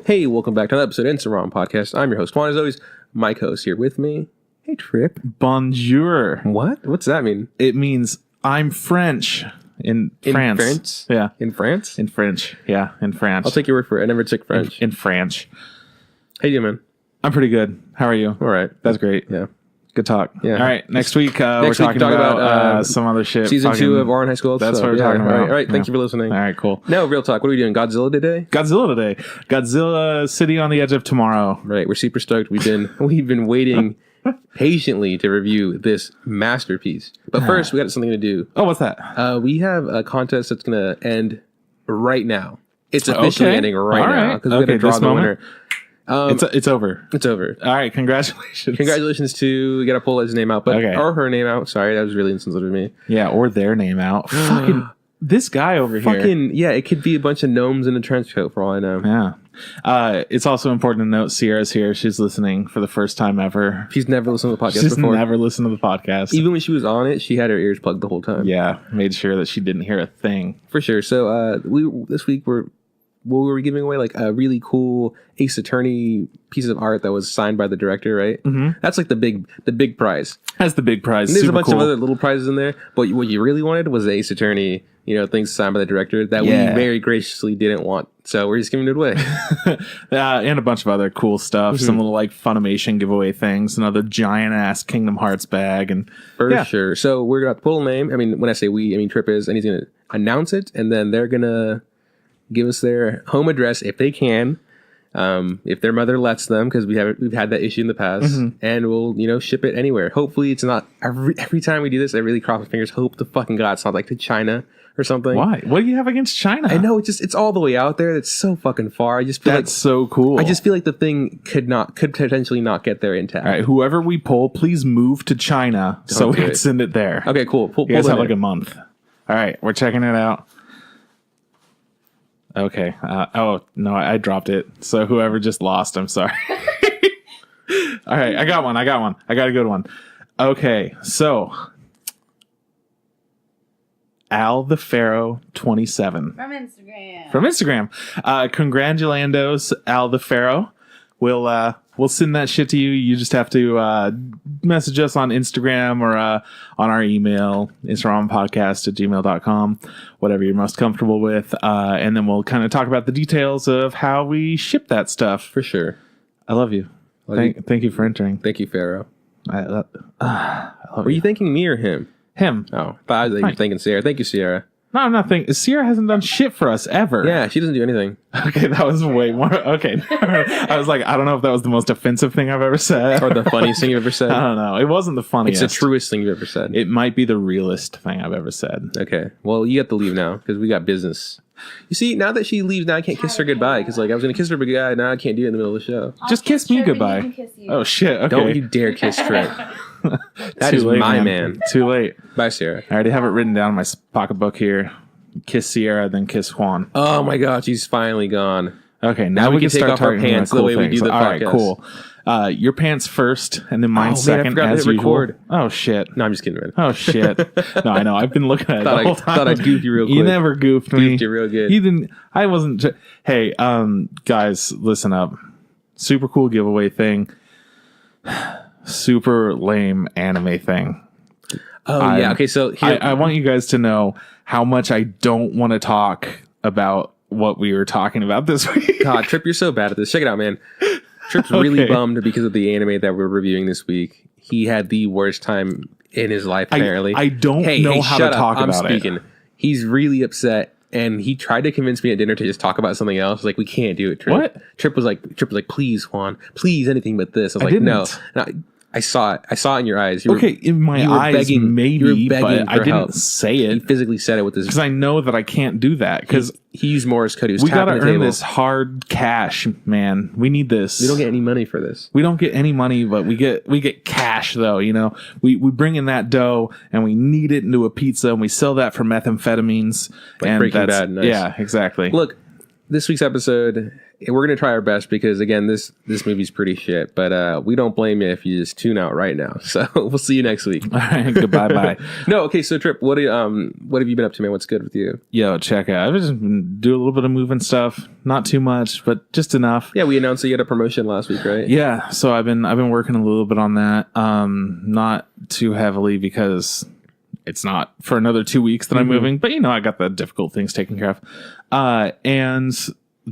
Hey, welcome back to another episode of Instagram Podcast. I'm your host, Juan. As always, my co-host here with me. Hey, Trip. Bonjour. What? What's that mean? It means I'm French in France. In France? Yeah. In France? In French. Yeah, in France. I'll take your word for it. I never took French. In French. How you doing, man? I'm pretty good. How are you? All right. That's great. Yeah. Good talk. Yeah. All right. Next week, we're talking about some other shit. Season 2 of Orange High School. That's what we're talking about. All right. Thank you for listening. All right, cool. Now, real talk. What are we doing? Godzilla today? Godzilla City on the Edge of Tomorrow. Right. We're super stoked. We've been waiting patiently to review this masterpiece. But first, we got something to do. Oh, what's that? We have a contest that's going to end right now. It's officially ending right now because we're going to draw the winner. It's over. It's over. All right, congratulations. Congratulations to, we got to pull his name out, or her name out. Sorry, that was really insensitive of me. Yeah, or their name out. Fucking this guy over here. Yeah, it could be a bunch of gnomes in a trench coat for all I know. Yeah. It's also important to note Sierra's here. She's listening for the first time ever. She's never listened to the podcast She's before. never listened to the podcast. Even when she was on it, she had her ears plugged the whole time. Yeah, made sure that she didn't hear a thing. For sure. So this week what were we giving away? Like a really cool Ace Attorney piece of art that was signed by the director, right? Mm-hmm. That's like the big prize. That's the big prize. And there's a bunch of other little prizes in there, but what you really wanted was the Ace Attorney, things signed by the director that we very graciously didn't want. So we're just giving it away. And a bunch of other cool stuff. Mm-hmm. Some little like Funimation giveaway things. Another giant ass Kingdom Hearts bag. And for sure. So we're going to pull a name. I mean, when I say we, I mean Trip is, and he's going to announce it, and then they're going to give us their home address if they can, if their mother lets them, because we've had that issue in the past, and we'll ship it anywhere. Hopefully, it's not every time we do this. I really cross my fingers. Hope to fucking God it's not like to China or something. Why? What do you have against China? I know it's all the way out there. It's so fucking far. I just feel that's so cool. I just feel like the thing could potentially not get there intact. All right, whoever we pull, please move to China so we can send it there. Okay, cool. You guys have like a month. All right, we're checking it out. Okay. No, I dropped it. So whoever just lost, I'm sorry. All right. I got one. I got a good one. Okay. So Al the Pharaoh 27 from Instagram. Congratulations, Al the Pharaoh. We'll send that shit to you. You just have to message us on Instagram or on our email, instagrampodcast@gmail.com, whatever you're most comfortable with. And then we'll kind of talk about the details of how we ship that stuff. For sure. I love you. Thank you for entering. Thank you, Pharaoh. I love Were you thanking me or him? Him. Oh, I thought you were thanking Sierra. Thank you, Sierra. No, I'm not thinking. Sierra hasn't done shit for us ever. Yeah, she doesn't do anything. Okay, that was way more. Okay. I was like, I don't know if that was the most offensive thing I've ever said. Or the funniest thing you've ever said. I don't know. It wasn't the funniest. It's the truest thing you've ever said. It might be the realest thing I've ever said. Okay. Well, you have to leave now because we got business. You see, now that she leaves, now I can't kiss her goodbye because I was going to kiss her goodbye. Now I can't do it in the middle of the show. Just kiss me goodbye. Kiss oh, shit. Okay. Don't you dare kiss Trent. That is late, my man. Too late. Bye, Sarah. I already have it written down in my pocketbook here. Kiss Sierra, then kiss Juan. Oh my God, she's finally gone. Okay, now we can take off our pants the way we do the podcast. All right, cool. Your pants first, and then mine second, as usual. Record. Oh shit! No, I'm just kidding, man. Oh shit! No, I know. I've been looking at it the whole time. Thought I'd goof you real quick. You never goofed me. Goofed you real good. You didn't. I wasn't. Hey, guys, listen up. Super cool giveaway thing. Super lame anime thing. Oh yeah. Okay, so here, I want you guys to know how much I don't want to talk about what we were talking about this week. God, Trip, you're so bad at this. Check it out, man. Trip's really bummed because of the anime that we're reviewing this week. He had the worst time in his life, apparently. I don't know how to talk about I'm speaking. He's really upset, and he tried to convince me at dinner to just talk about something else. Like, we can't do it, Trip. What? Trip was like, please, Juan, please, anything but this. I was like, no. I saw it. I saw it in your eyes. In my eyes, maybe, but I didn't say it. He physically said it with his... Because I know that I can't do that. Because he used Morse code. We got to earn this hard cash, man. We need this. We don't get any money for this. We don't get any money, but we get cash, though. We bring in that dough, and we knead it into a pizza, and we sell that for methamphetamines. Like Breaking Bad. Nice. Yeah, exactly. Look, this week's episode, we're going to try our best because, again, this movie's pretty shit. But we don't blame you if you just tune out right now. So we'll see you next week. All right, goodbye, bye. No, okay, so Trip, what have you been up to, man? What's good with you? Yo, check out. I've just been doing a little bit of moving stuff. Not too much, but just enough. Yeah, we announced that you had a promotion last week, right? Yeah, so I've been working a little bit on that. Not too heavily because it's not for another 2 weeks that I'm moving, but I got the difficult things taken care of. And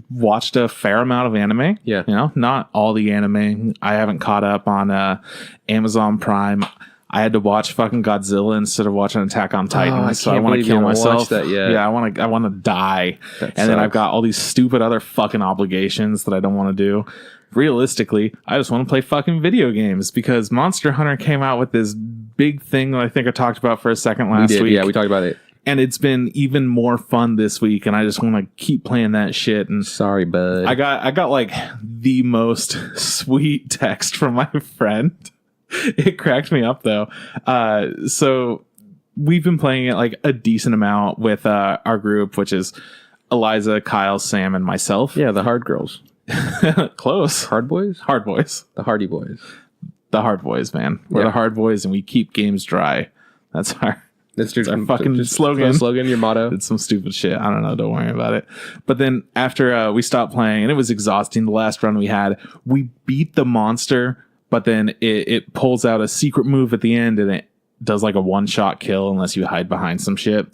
watched a fair amount of anime. Yeah. Not all the anime. I haven't caught up on Amazon Prime. I had to watch fucking Godzilla instead of watching Attack on Titan, so I want to kill myself. That yet. Yeah, I want to die. That then I've got all these stupid other fucking obligations that I don't want to do. Realistically, I just want to play fucking video games because Monster Hunter came out with this big thing that I think I talked about for a second last week. Yeah, we talked about it. And it's been even more fun this week, and I just want to keep playing that shit. And sorry, bud. I got like the most sweet text from my friend. It cracked me up though. So we've been playing it like a decent amount with our group, which is Eliza, Kyle, Sam, and myself. Yeah, the hard girls. Close. Hard boys? Hard boys. The hardy boys. The hard boys, man. We're the hard boys, and we keep games dry. That's our fucking slogan. Slogan, your motto. It's some stupid shit. I don't know. Don't worry about it. But then after we stopped playing, and it was exhausting, the last run we had, we beat the monster, but then it pulls out a secret move at the end, and it does like a one-shot kill unless you hide behind some shit.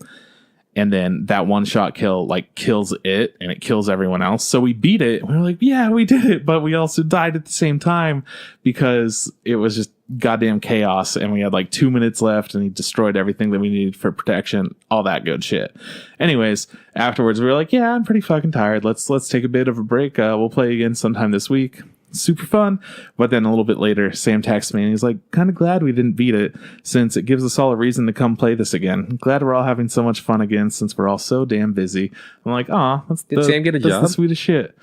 And then that one-shot kill like kills it, and it kills everyone else. So we beat it. And we were like, yeah, we did it. But we also died at the same time because it was just goddamn chaos. And we had like 2 minutes left, and he destroyed everything that we needed for protection. All that good shit. Anyways, afterwards, we were like, yeah, I'm pretty fucking tired. Let's take a bit of a break. We'll play again sometime this week. Super fun. But then a little bit later, Sam texts me and he's like, kind of glad we didn't beat it since it gives us all a reason to come play this again. I'm glad we're all having so much fun again since we're all so damn busy. I'm like, did Sam get a job? That's the sweetest shit.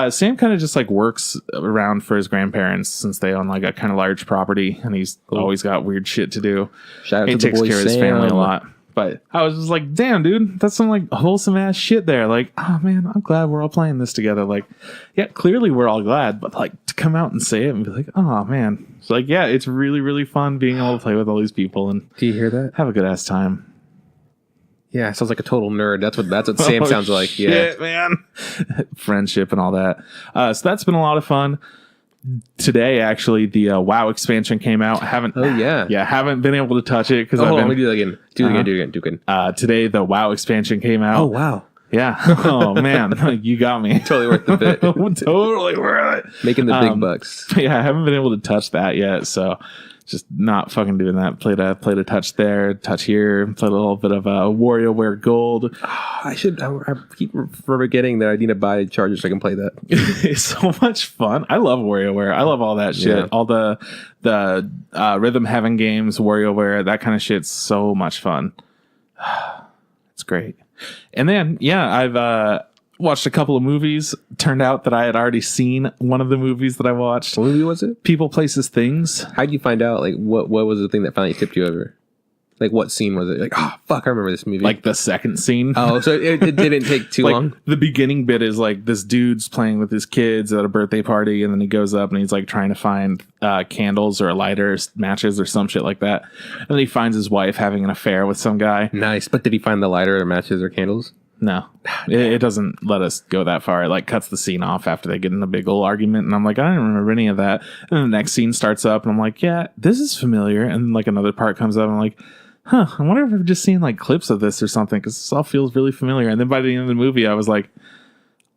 Sam kind of just like works around for his grandparents since they own like a kind of large property, and he's always got weird shit to do. Shout out he to takes the boy care of his Sam. family a lot. But I was just like, damn, dude, that's some like wholesome ass shit there. Like, oh man, I'm glad we're all playing this together. Like, yeah, clearly we're all glad, but like to come out and say it and be like, oh man. It's like, yeah, it's really, really fun being able to play with all these people and do you hear that? Have a good ass time. Yeah, sounds like a total nerd. That's what Sam sounds like. Shit, man. Friendship and all that. So that's been a lot of fun. Today, actually, the WoW expansion came out. Haven't been able to touch it because let me do that again. Do it again. Today, the WoW expansion came out. Oh wow. Yeah. Oh man, you got me. Totally worth the bit. Totally worth it. Making the big bucks. Yeah, I haven't been able to touch that yet, so just not fucking doing that. Played a touch there, touch here. Played a little bit of WarioWare Gold. I keep forgetting that I need to buy a charger so I can play that. It's so much fun. I love WarioWare. I love all that shit. Yeah. All the rhythm heaven games, WarioWare, that kind of shit's so much fun. It's great. And then I've watched a couple of movies. Turned out that I had already seen one of the movies that I watched. What movie was it? People, Places, Things. How'd you find out? Like, what was the thing that finally tipped you over? Like, what scene was it? Like, oh, fuck, I remember this movie. Like, the second scene. Oh, so it didn't take too long? The beginning bit is, like, this dude's playing with his kids at a birthday party, and then he goes up and he's, like, trying to find candles or lighters, matches or some shit like that. And then he finds his wife having an affair with some guy. Nice. But did he find the lighter or matches or candles? No, it doesn't let us go that far. It like cuts the scene off after they get in a big old argument, and I'm like, I don't remember any of that. And the next scene starts up, and I'm like, yeah, this is familiar. And like another part comes up, and I'm like, I wonder if I've just seen like clips of this or something because this all feels really familiar. And then by the end of the movie, I was like,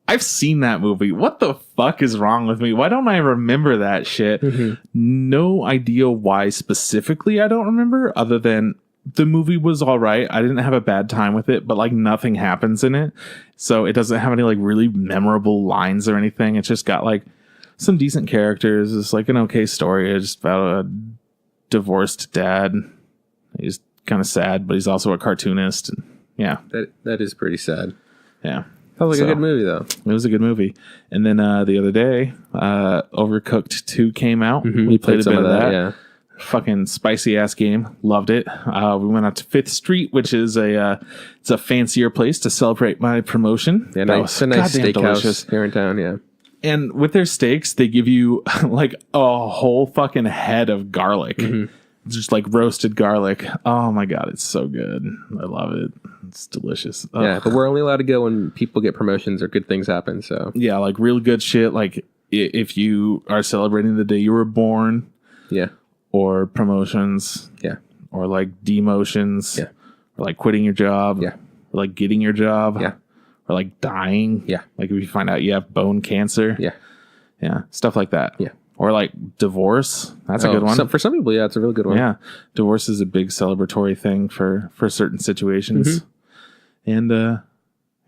I've seen that movie. What the fuck is wrong with me? Why don't I remember that shit? Mm-hmm. No idea why specifically I don't remember, other than the movie was all right. I didn't have a bad time with it, but like nothing happens in it. So it doesn't have any like really memorable lines or anything. It's just got like some decent characters. It's like an okay story. It's just about a divorced dad. He's kind of sad, but he's also a cartoonist. And yeah. That is pretty sad. Yeah. Sounds like a good movie though. It was a good movie. And then the other day, Overcooked 2 came out. Mm-hmm. We played a bit of that. Yeah. Fucking spicy ass game. Loved it. We went out to Fifth Street, which is it's a fancier place to celebrate my promotion. Yeah, nice. A nice steakhouse here in town. Yeah. And with their steaks, they give you like a whole fucking head of garlic. Mm-hmm. Just like roasted garlic. Oh my God, it's so good. I love it. It's delicious. Ugh. Yeah, but we're only allowed to go when people get promotions or good things happen. So yeah, like real good shit. Like if you are celebrating the day you were born. Yeah. Or promotions. Yeah. Or like demotions. Yeah. Or like quitting your job. Yeah. Or like getting your job. Yeah. Or like dying. Yeah. Like if you find out you have bone cancer. Yeah. Yeah. Stuff like that. Yeah. Or like divorce. That's a good one. For some people, yeah, it's a really good one. Yeah. Divorce is a big celebratory thing for certain situations. Mm-hmm. And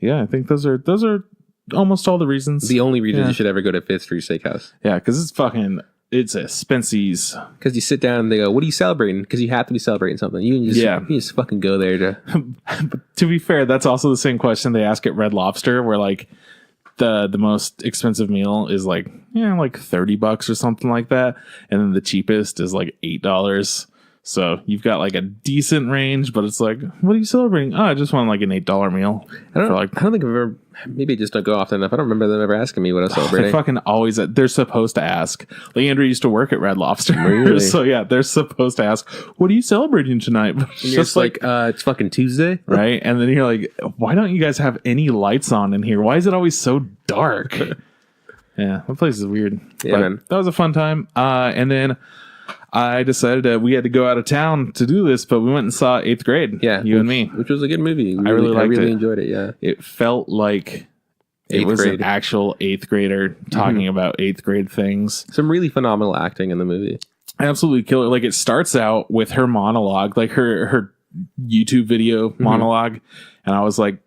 yeah, I think those are almost all the reasons. The only reason you should ever go to Fifth Street Steakhouse. Yeah, because it's expensive. Because you sit down and they go, "What are you celebrating?" Because you have to be celebrating something. You just fucking go there to. But to be fair, that's also the same question they ask at Red Lobster, where like the most expensive meal is like $30 or something like that, and then the cheapest is like $8. So you've got like a decent range, but it's like, what are you celebrating? Oh, I just want like an $8 meal. I don't think I've ever. Maybe I just don't go often enough. I don't remember them ever asking me what I was celebrating. They fucking always. They're supposed to ask. Leandra used to work at Red Lobster, really? So yeah, they're supposed to ask, "What are you celebrating tonight?" It's just like it's fucking Tuesday, right? And then you're like, "Why don't you guys have any lights on in here? Why is it always so dark?" Yeah, that place is weird. Yeah, but man. That was a fun time. And then I decided that we had to go out of town to do this, but we went and saw 8th Grade. Yeah, you and me, which was a good movie. I really enjoyed it. Yeah, it felt like it was an actual 8th grader talking about 8th grade things. Some really phenomenal acting in the movie. Absolutely killer. Like it starts out with her monologue, like her YouTube video monologue, and I was like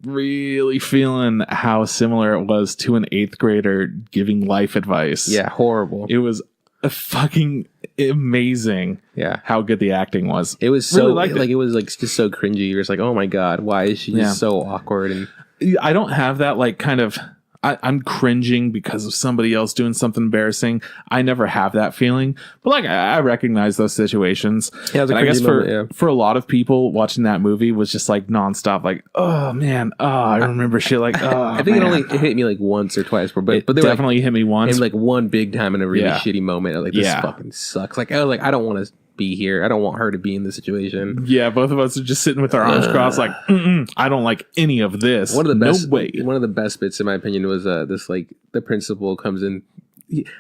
really feeling how similar it was to an 8th grader giving life advice. Yeah, horrible. It was fucking amazing. Yeah, how good the acting was. It was so it was like just so cringy. You're just like, oh my God, why is she just so awkward? And I don't have that like kind of. I'm cringing because of somebody else doing something embarrassing. I never have that feeling, but like I recognize those situations. Yeah, I guess for a lot of people watching that movie was just like nonstop, like, oh man, I remember shit like. I think it hit me like once or twice, but it definitely hit me once, and like one big time in a really shitty moment. I was like, this fucking sucks. Like I was like, I don't want to be here. I don't want her to be in this situation. Yeah, both of us are just sitting with our arms crossed, like, I don't like any of this. One of the best, no way. One of the best bits, in my opinion, was this like the principal comes in,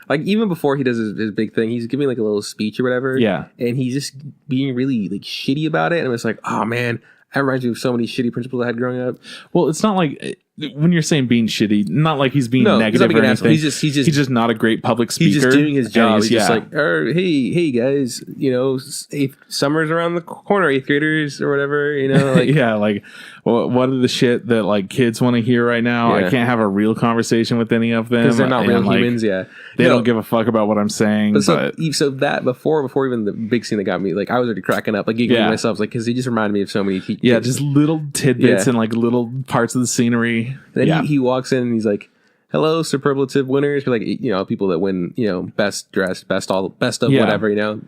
like even before he does his big thing, he's giving like a little speech or whatever. Yeah, and he's just being really like shitty about it, and it's like, oh man, that reminds me of so many shitty principals I had growing up. Well, it's not like. When you're saying being shitty, not like he's being negative or anything. He's just not a great public speaker. He's just doing his job. He's just like, hey guys, summer's around the corner, 8th graders or whatever, like yeah, like what are the shit that like kids want to hear right now? I can't have a real conversation with any of them because they're not real humans. Yeah, they don't give a fuck about what I'm saying. But so that before even the big scene that got me, like I was already cracking up, like giggling myself, like because he just reminded me of so many. Just little tidbits and like little parts of the scenery. Then he walks in and he's like, hello, superlative winners. Like, people that win, best dressed, best of whatever,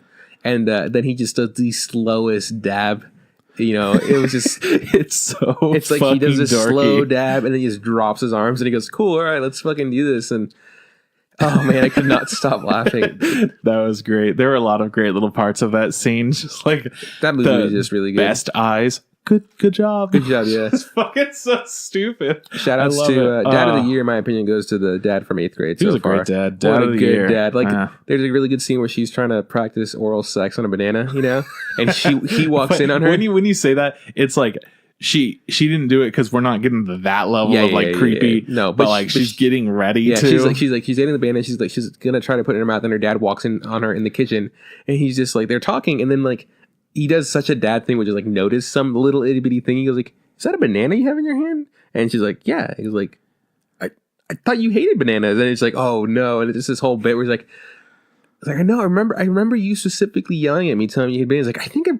And then he just does the slowest dab. It was just, it's like he does this slow dab and then he just drops his arms and he goes, cool, all right, let's fucking do this. And oh man, I could not stop laughing. That was great. There were a lot of great little parts of that scene. Just like that movie was just really good. Best eyes. Good job. Yeah. It's fucking so stupid. Shout outs to Dad of the Year, in my opinion, goes to the dad from 8th grade. He was a great dad. Dad of the year. Dad. Like, there's a really good scene where she's trying to practice oral sex on a banana, and he walks in on her. When you say that, it's like she didn't do it because we're not getting to that level of like creepy. Yeah. No, but like she's getting ready to. She's eating the banana. She's gonna try to put it in her mouth, and her dad walks in on her in the kitchen, and he's just like they're talking, and then like. He does such a dad thing, which is like notice some little itty bitty thing. He goes like, "Is that a banana you have in your hand?" And she's like, "Yeah." He was like, "I thought you hated bananas." And it's like, "Oh no!" And it's just this whole bit where he's like, "I know. I remember you specifically yelling at me, telling me you hate bananas." Like, I think I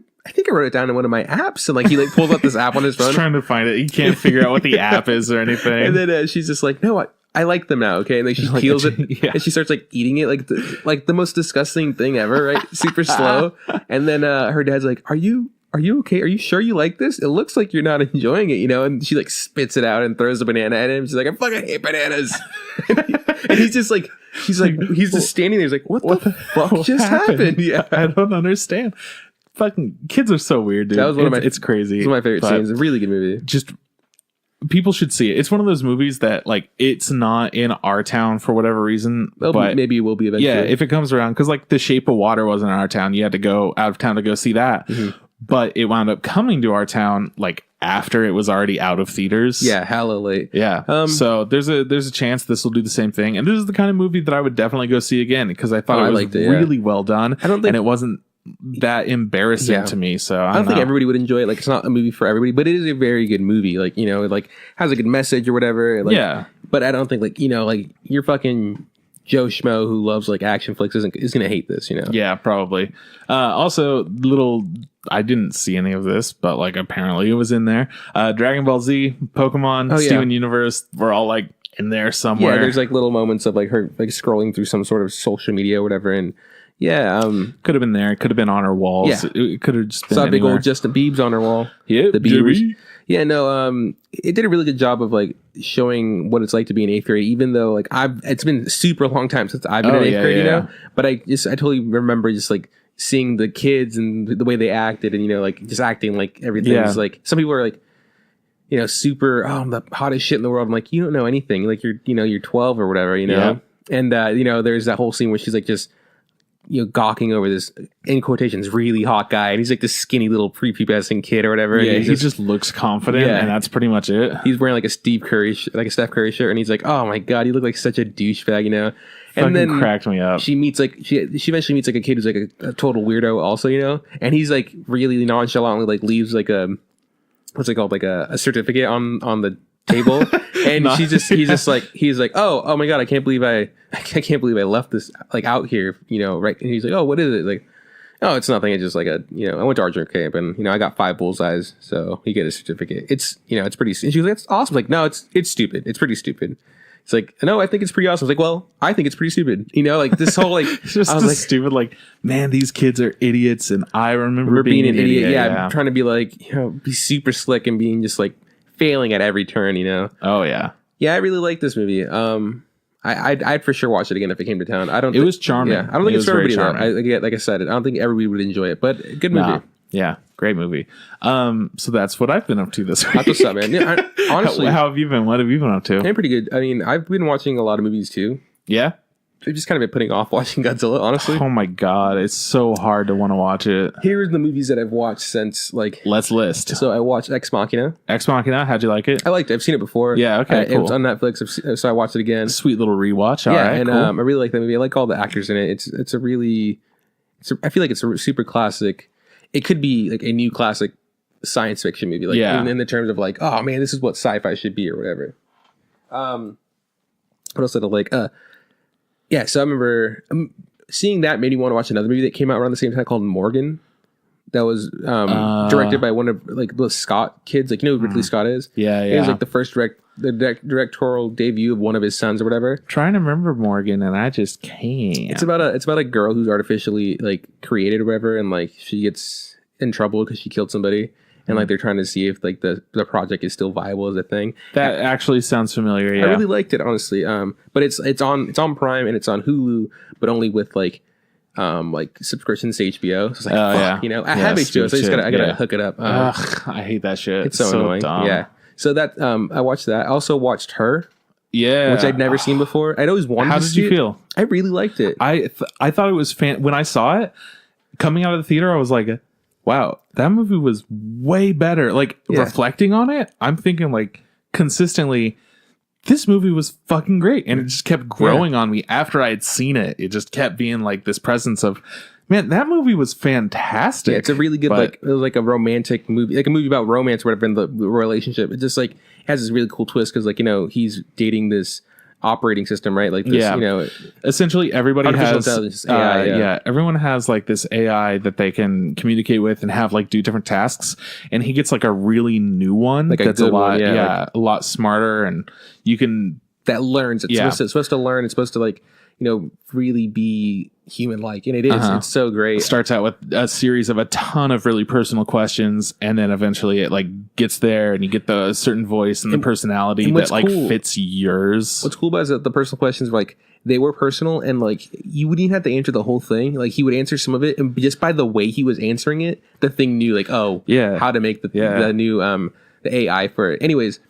wrote it down in one of my apps, and like he like pulls up this app on his phone. He's trying to find it. He can't figure out what the app is or anything. And then she's just like, "No, I like them now, okay? And like she peels it, and she starts like eating it, like the most disgusting thing ever, right? Super slow. And then her dad's like, "Are you okay? Are you sure you like this? It looks like you're not enjoying it, you know?" And she like spits it out and throws a banana at him. She's like, "I fucking hate bananas." And he's just like, he's just standing there. He's like, what the fuck just happened? Yeah, I don't understand. Fucking kids are so weird, dude. That was it's crazy. It's one of my favorite scenes. A really good movie. Just people should see it. It's one of those movies that like it's not in our town for whatever reason, but maybe it will be eventually. Yeah, if it comes around, because like The Shape of Water wasn't in our town. You had to go out of town to go see that. Mm-hmm. But it wound up coming to our town like after it was already out of theaters. Yeah, hella late. Yeah. So there's a chance this will do the same thing. And this is the kind of movie that I would definitely go see again because I thought it was really well done. And it wasn't that embarrassing to me. So I don't think everybody would enjoy it. Like, it's not a movie for everybody, but it is a very good movie. Like, you know, it like has a good message or whatever. Like, yeah. But I don't think like, you know, like you're fucking Joe Schmo who loves like action flicks is gonna hate this, you know? Yeah, probably. Also, I didn't see any of this, but like apparently it was in there. Dragon Ball Z, Pokemon, Steven Universe, we're all like in there somewhere. Yeah, there's like little moments of like her like scrolling through some sort of social media or whatever, and could have been there. It could have been on her walls. Yeah. It could have just been saw big old Justin Biebs on her wall. Yeah, the Biebs. Yeah, no, it did a really good job of like showing what it's like to be in 8th grade, even though like it's been a super long time since I've been in 8th grade, you know. But I totally remember just like seeing the kids and the way they acted, and you know, like just acting like everything was like. Some people are like, you know, super. Oh, I'm the hottest shit in the world. I'm like, you don't know anything. Like you're 12 or whatever, you know. Yeah. And you know, there's that whole scene where she's like just, you know, gawking over this, in quotations, really hot guy, and he's like this skinny little prepubescent kid or whatever. Yeah, he just looks confident, and that's pretty much it. He's wearing like a Steph Curry shirt, and he's like, "Oh my god, you look like such a douchebag," you know. And then cracked me up. She eventually meets like a kid who's like a total weirdo, also, you know, and he's like really nonchalantly like leaves like a what's it called, like a certificate on the table, and he's like, oh my god, I can't believe I left this like out here, you know, right? And he's like, oh, what is it? Like, oh, it's nothing. It's just like I went to Archer camp, and you know, I got 5 bullseyes, so you get a certificate. It's, you know, it's pretty. And she was like, that's awesome. Like, no, it's stupid. It's pretty stupid. It's like, no, I think it's pretty awesome. I was like, well, I think it's pretty stupid. You know, like this whole like it's just like, stupid. Like, man, these kids are idiots, and I remember being an idiot. Yeah, I'm trying to be like, you know, be super slick and being just like failing at every turn. You know. Oh yeah. Yeah, I really like this movie. I'd for sure watch it again if it came to town. It was charming. Yeah, I don't think it's for everybody though. Like I said, I don't think everybody would enjoy it, but good movie. Yeah, great movie. So that's what I've been up to this week. That's what's up, man. Yeah, honestly, how have you been? What have you been up to? I'm pretty good. I mean, I've been watching a lot of movies too. Yeah. I've just kind of been putting off watching Godzilla, honestly. Oh my god, it's so hard to want to watch it. Here are the movies that I've watched since, like... Let's list. So I watched Ex Machina. Ex Machina, how'd you like it? I liked it. I've seen it before. Yeah, okay, cool. It was on Netflix, so I watched it again. Sweet little rewatch. All right, and cool. I really like that movie. I like all the actors in it. It's a really... I feel like it's a super classic... It could be like a new classic science fiction movie. Like in the terms of like, oh man, this is what sci-fi should be or whatever. What else did I like? Yeah, so I remember seeing that made me want to watch another movie that came out around the same time called Morgan. That was directed by one of like the Scott kids. Like, you know who Ridley Scott is? Yeah. It was like the first directorial debut of one of his sons or whatever. Trying to remember Morgan, and I just can't. It's about a girl who's artificially like created or whatever, and like she gets in trouble because she killed somebody. And like they're trying to see if like the project is still viable as a thing. That actually sounds familiar. Yeah, I really liked it, honestly. But it's on Prime and it's on Hulu, but only with like subscriptions to HBO. So it's like, fuck, you know, I have HBO, so I gotta hook it up. I hate that shit. It's so annoying. Dumb. Yeah. So that I watched that. I also watched Her. Yeah, which I'd never seen before. I'd always wanted. How did you feel? I really liked it. I thought it was when I saw it coming out of the theater. I was like, wow, that movie was way better. Like, reflecting on it, I'm thinking like consistently, this movie was fucking great. And it just kept growing on me after I had seen it. It just kept being like this presence of, man, that movie was fantastic. Yeah, it's a really good, it was like a romantic movie, like a movie about romance or whatever in the relationship. It just like has this really cool twist because, like, you know, he's dating this operating system, right? Like this, you know, essentially everybody has AI, everyone has like this AI that they can communicate with and have like do different tasks, and he gets like a really new one, like that's a lot a lot smarter, and you can that learns. It's supposed to learn. It's supposed to like, you know, really be human like, and it is. It's so great. It starts out with a series of a ton of really personal questions, and then eventually it like gets there, and you get the certain voice and the personality that like fits yours. What's cool about it is that the personal questions were like, they were personal, and like you wouldn't even have to answer the whole thing. Like he would answer some of it, and just by the way he was answering it, the thing knew like, oh yeah, how to make the new the AI for it. Anyways,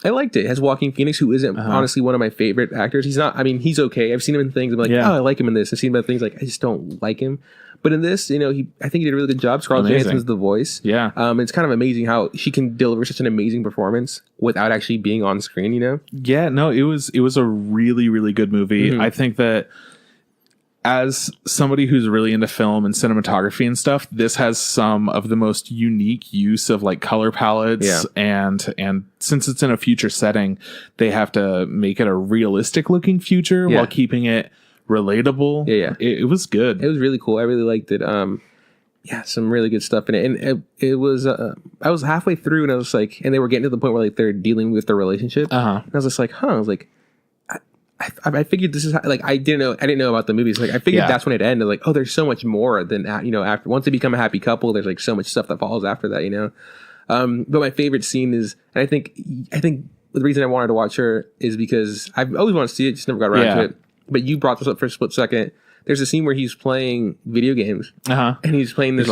I liked it. It has Joaquin Phoenix, who isn't honestly one of my favorite actors. He's not. I mean, he's okay. I've seen him in things. I'm like, oh, I like him in this. I've seen him in things like I just don't like him. But in this, you know, I think he did a really good job. Scarlett Johansson's the voice. Yeah. It's kind of amazing how she can deliver such an amazing performance without actually being on screen, you know? Yeah, no, it was a really, really good movie. I think that as somebody who's really into film and cinematography and stuff, this has some of the most unique use of like color palettes and since it's in a future setting, they have to make it a realistic looking future while keeping it relatable. It was good. It was really cool. I really liked it. Some really good stuff in it. And it was I was halfway through and I was like, and they were getting to the point where like they're dealing with their relationship. And I was just like, I was like, I figured this is how, like I didn't know about the movies. Like I figured that's when it ended. Like, oh, there's so much more than you know, after once they become a happy couple, there's like so much stuff that follows after that, you know. But my favorite scene is, and I think the reason I wanted to watch her is because I've always wanted to see it, just never got around to it. But you brought this up for a split second. There's a scene where he's playing video games, and he's playing this.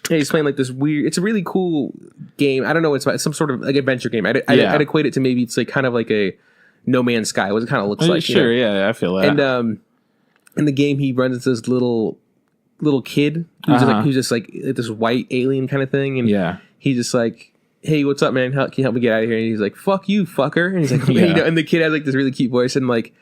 He's playing like this weird. It's a really cool game. I don't know what it's about. It's some sort of like adventure game. I'd equate it to maybe it's like kind of like a No Man's Sky. What it kind of looks like. Sure, you know? I feel that. And in the game, he runs into this little kid who's just like this white alien kind of thing, and he's just like, "Hey, what's up, man? Can you help me get out of here?" And he's like, "Fuck you, fucker!" And he's like, you know, and the kid has like this really cute voice, and like.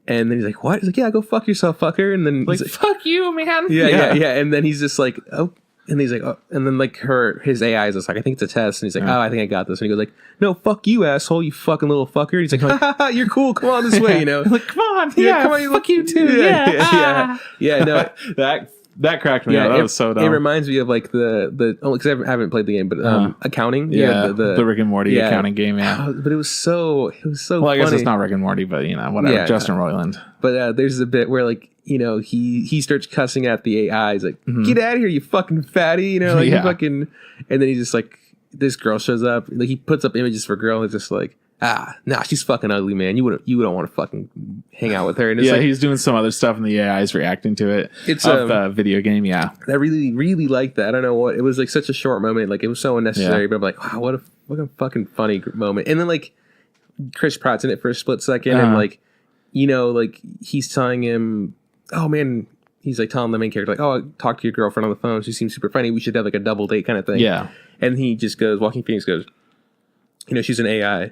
And then he's like, "What?" He's like, "Yeah, go fuck yourself, fucker." And then he's like, "Fuck you, man." Yeah. And then he's just like, "Oh," and he's like, "Oh," and then like his AI is just like, "I think it's a test." And he's like, "Oh, I think I got this." And he goes like, "No, fuck you, asshole, you fucking little fucker." And he's like, "Ha ha ha, you're cool. Come on this way," you know. Like, come on, come on, fuck you too. Yeah. No, that cracked me up. That was so dumb. It reminds me of like the because I haven't played the game, but accounting. The Rick and Morty accounting game. Yeah, but it was so. Well, I guess it's not Rick and Morty, but you know, whatever. Yeah, Justin Roiland. But there's a bit where like, you know, he starts cussing at the AI. He's like, "Get out of here, you fucking fatty!" You know, like you fucking. And then he's just like, this girl shows up. Like he puts up images for a girl. And it's just like, nah, she's fucking ugly, man. You don't want to fucking hang out with her. And it's like, he's doing some other stuff, and the AI is reacting to it. It's the video game, I really, really liked that. I don't know what it was like. Such a short moment, like it was so unnecessary. But I'm like, wow, what a fucking funny moment. And then like Chris Pratt's in it for a split second, and like, you know, like he's telling him, oh man. He's like telling the main character, like, "Oh, I talked to your girlfriend on the phone. She seems super funny. We should have like a double date kind of thing." Yeah. And he just goes, Joaquin Phoenix goes, "You know, she's an AI."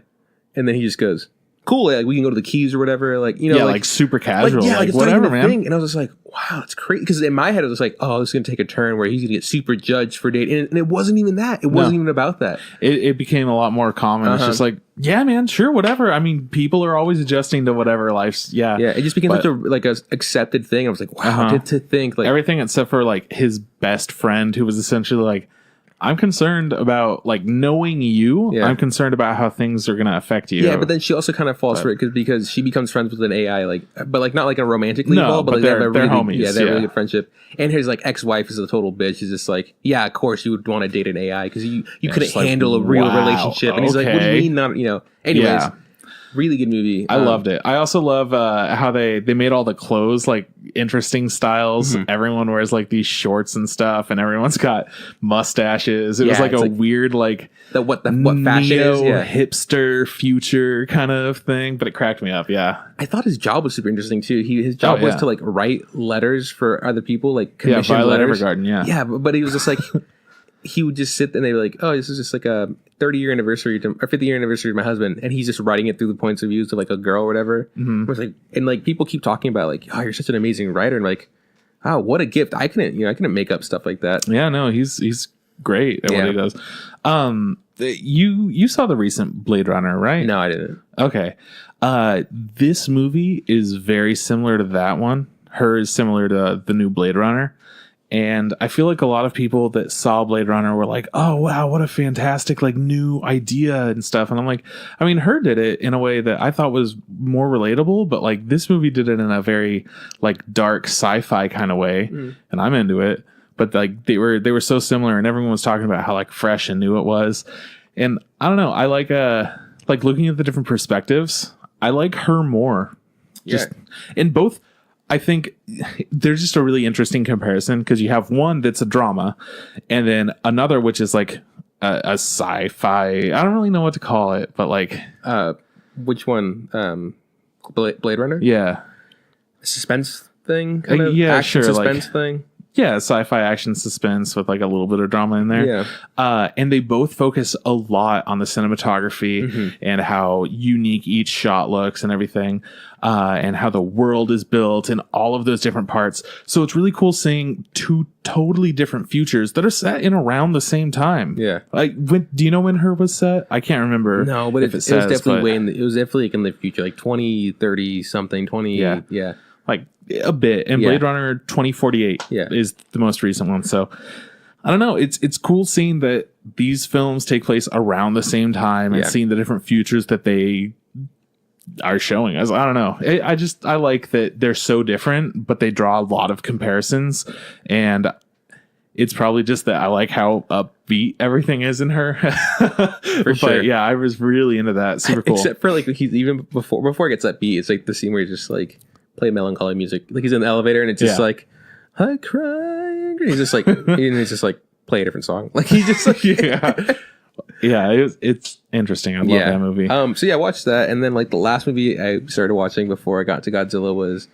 And then he just goes, "Cool, like we can go to the Keys or whatever." Like, you know, like super casual, like it's whatever, man. Thing. And I was just like, wow, it's crazy. Because in my head, it was like, oh, this is going to take a turn where he's going to get super judged for dating. And it wasn't even that. It wasn't even about that. It became a lot more common. It's just like, yeah, man, sure, whatever. I mean, people are always adjusting to whatever life's, Yeah, it just became such a accepted thing. I was like, wow, to think. Like everything except for like his best friend who was essentially like, I'm concerned about like knowing you. Yeah. I'm concerned about how things are going to affect you. Yeah, but then she also kind of falls for it because she becomes friends with an AI, like, but like not like a romantically involved, but like they're really, homies. Yeah, they have a really good friendship. And his like ex-wife is a total bitch. He's just like, yeah, of course you would want to date an AI because you couldn't handle a real relationship. And he's like, what do you mean? Not, you know. Anyways. Yeah. Really good movie. I loved it. I also love how they made all the clothes like interesting styles. Everyone wears like these shorts and stuff, and everyone's got mustaches. It was like a weird like what fashion is, hipster future kind of thing. But it cracked me up. Yeah, I thought his job was super interesting too. His job was to like write letters for other people, like commissioned letters. Evergarden, yeah, but he was just like. He would just sit there and they'd be like, oh, this is just like a 30-year anniversary or 50-year anniversary of my husband. And he's just writing it through the points of views of like a girl or whatever. It was like, and like people keep talking about like, oh, you're such an amazing writer. And like, oh, what a gift. I couldn't make up stuff like that. Yeah, no, he's great at what he does. You saw the recent Blade Runner, right? No, I didn't. Okay. This movie is very similar to that one. Her is similar to the new Blade Runner. And I feel like a lot of people that saw Blade Runner were like, oh, wow, what a fantastic, like, new idea and stuff. And I'm like, I mean, her did it in a way that I thought was more relatable, but like this movie did it in a very like dark sci-fi kind of way. And I'm into it. But like they were so similar, and everyone was talking about how like fresh and new it was. And I don't know, I like looking at the different perspectives. I like her more. Just in both. I think there's just a really interesting comparison because you have one that's a drama and then another which is like a sci-fi. I don't really know what to call it, but like which one? Blade Runner? Yeah. Suspense thing? Kind of yeah, action sure. Suspense like, thing? Yeah, sci-fi action suspense with like a little bit of drama in there. Yeah. And they both focus a lot on the cinematography and how unique each shot looks and everything. And how the world is built and all of those different parts. So it's really cool seeing two totally different futures that are set in around the same time. Yeah. Like, do you know when her was set? I can't remember. No, but it was definitely it was definitely like in the future, like 2030 something, 20. Yeah. Like a bit. And Blade Runner 2048 is the most recent one. So I don't know. It's cool seeing that these films take place around the same time and seeing the different futures that they are showing us. I don't know. I like that they're so different, but they draw a lot of comparisons, and it's probably just that I like how upbeat everything is in her. For sure. But yeah, I was really into that. Super cool. Except for like he's even before it gets upbeat, it's like the scene where he's just like play melancholy music, like he's in the elevator and it's just like I cry. He's just like he's just like play a different song. Like he just like it's interesting. I love that movie. So yeah, I watched that, and then like the last movie I started watching before I got to Godzilla was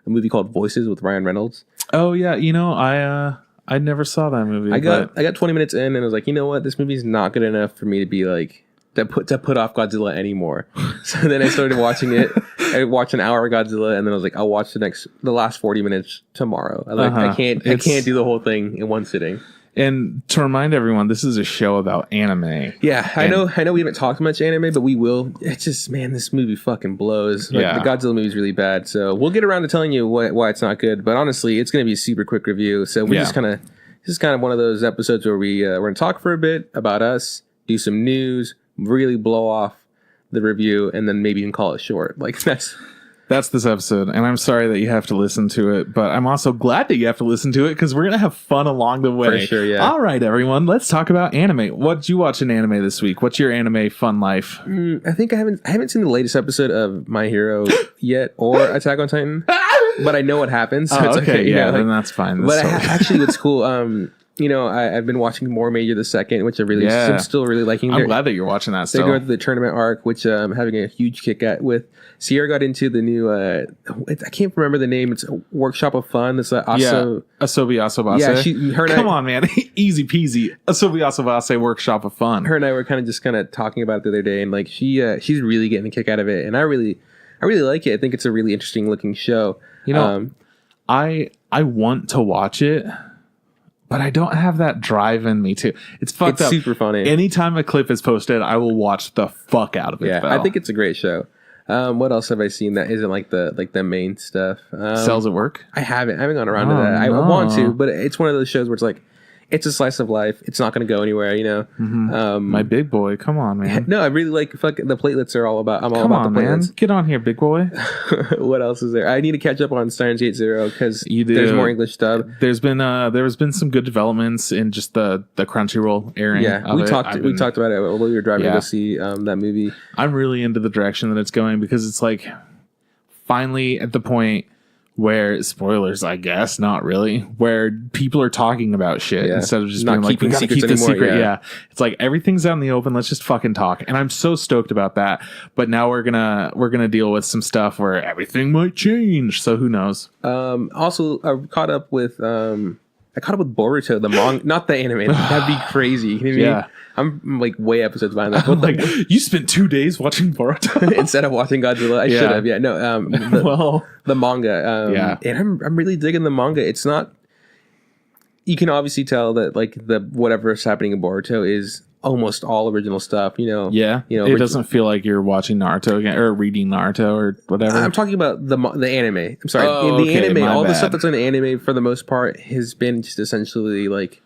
a movie called Voices with Ryan Reynolds. Oh yeah, you know I never saw that movie. I got 20 minutes in and I was like, you know what, this movie's not good enough for me to be like to put off Godzilla anymore. So then I started watching it. I watched an hour of Godzilla, and then I was like, I'll watch the last 40 minutes tomorrow. I can't do the whole thing in one sitting. And to remind everyone, this is a show about anime. Yeah, I know we haven't talked much anime, but we will. It's just, man, this movie fucking blows. Like, the Godzilla movie is really bad. So we'll get around to telling you why it's not good. But honestly, it's going to be a super quick review. So we're just kind of, this is kind of one of those episodes where we're going to talk for a bit about us, do some news, really blow off the review, and then maybe you can call it short. Like That's this episode, and I'm sorry that you have to listen to it, but I'm also glad that you have to listen to it because we're going to have fun along the way. For sure, yeah. All right, everyone, let's talk about anime. What did you watch in anime this week? What's your anime fun life? I think I haven't seen the latest episode of My Hero yet or Attack on Titan, but I know what happens. So it's okay, then that's fine. But actually, what's cool, you know, I've been watching more Major the Second, which I'm still really liking. I'm glad that you're watching that still. They go through the tournament arc, which I'm having a huge kick at with. Sierra got into the new, I can't remember the name. It's a Workshop of Fun. It's Asobi Asobase. Yeah, Come on, man. Easy peasy. Asobi Asobase Workshop of Fun. Her and I were kind of talking about it the other day, and like she's really getting a kick out of it, and I really like it. I think it's a really interesting looking show. You know, I want to watch it, but I don't have that drive in me too. It's fucked up. It's super funny. Anytime a clip is posted, I will watch the fuck out of it. Yeah, I think it's a great show. What else have I seen that isn't like the main stuff? Cells at Work? I haven't gone around to that. No. I want to, but it's one of those shows where it's like, it's a slice of life. It's not going to go anywhere, you know. Mm-hmm. My big boy, come on, man. No, I really like the platelets are all about. I'm all come about on, the platelets. Man. Get on here, big boy. What else is there? I need to catch up on Steins 8-0 because there's more English dub. There's been some good developments in just the Crunchyroll airing. Yeah, we talked about it while we were driving to go see that movie. I'm really into the direction that it's going because it's like finally at the point where, spoilers, I guess, not really, where people are talking about shit instead of just not being like, we gotta keep the secret. Yeah. It's like, everything's out in the open. Let's just fucking talk. And I'm so stoked about that. But now we're gonna deal with some stuff where everything might change. So who knows? Also, I caught up with Boruto, the manga, not the anime. That'd be crazy. You know what I mean? Yeah. I'm like way episodes behind that. But like, you spent 2 days watching Boruto instead of watching Godzilla. I should have. Yeah, no. The manga. And I'm really digging the manga. It's not. You can obviously tell that like the whatever's happening in Boruto is almost all original stuff. Yeah, it doesn't feel like you're watching Naruto again or reading Naruto or whatever. I'm talking about the anime. I'm sorry, in the anime, all the stuff that's in the anime for the most part has been just essentially like,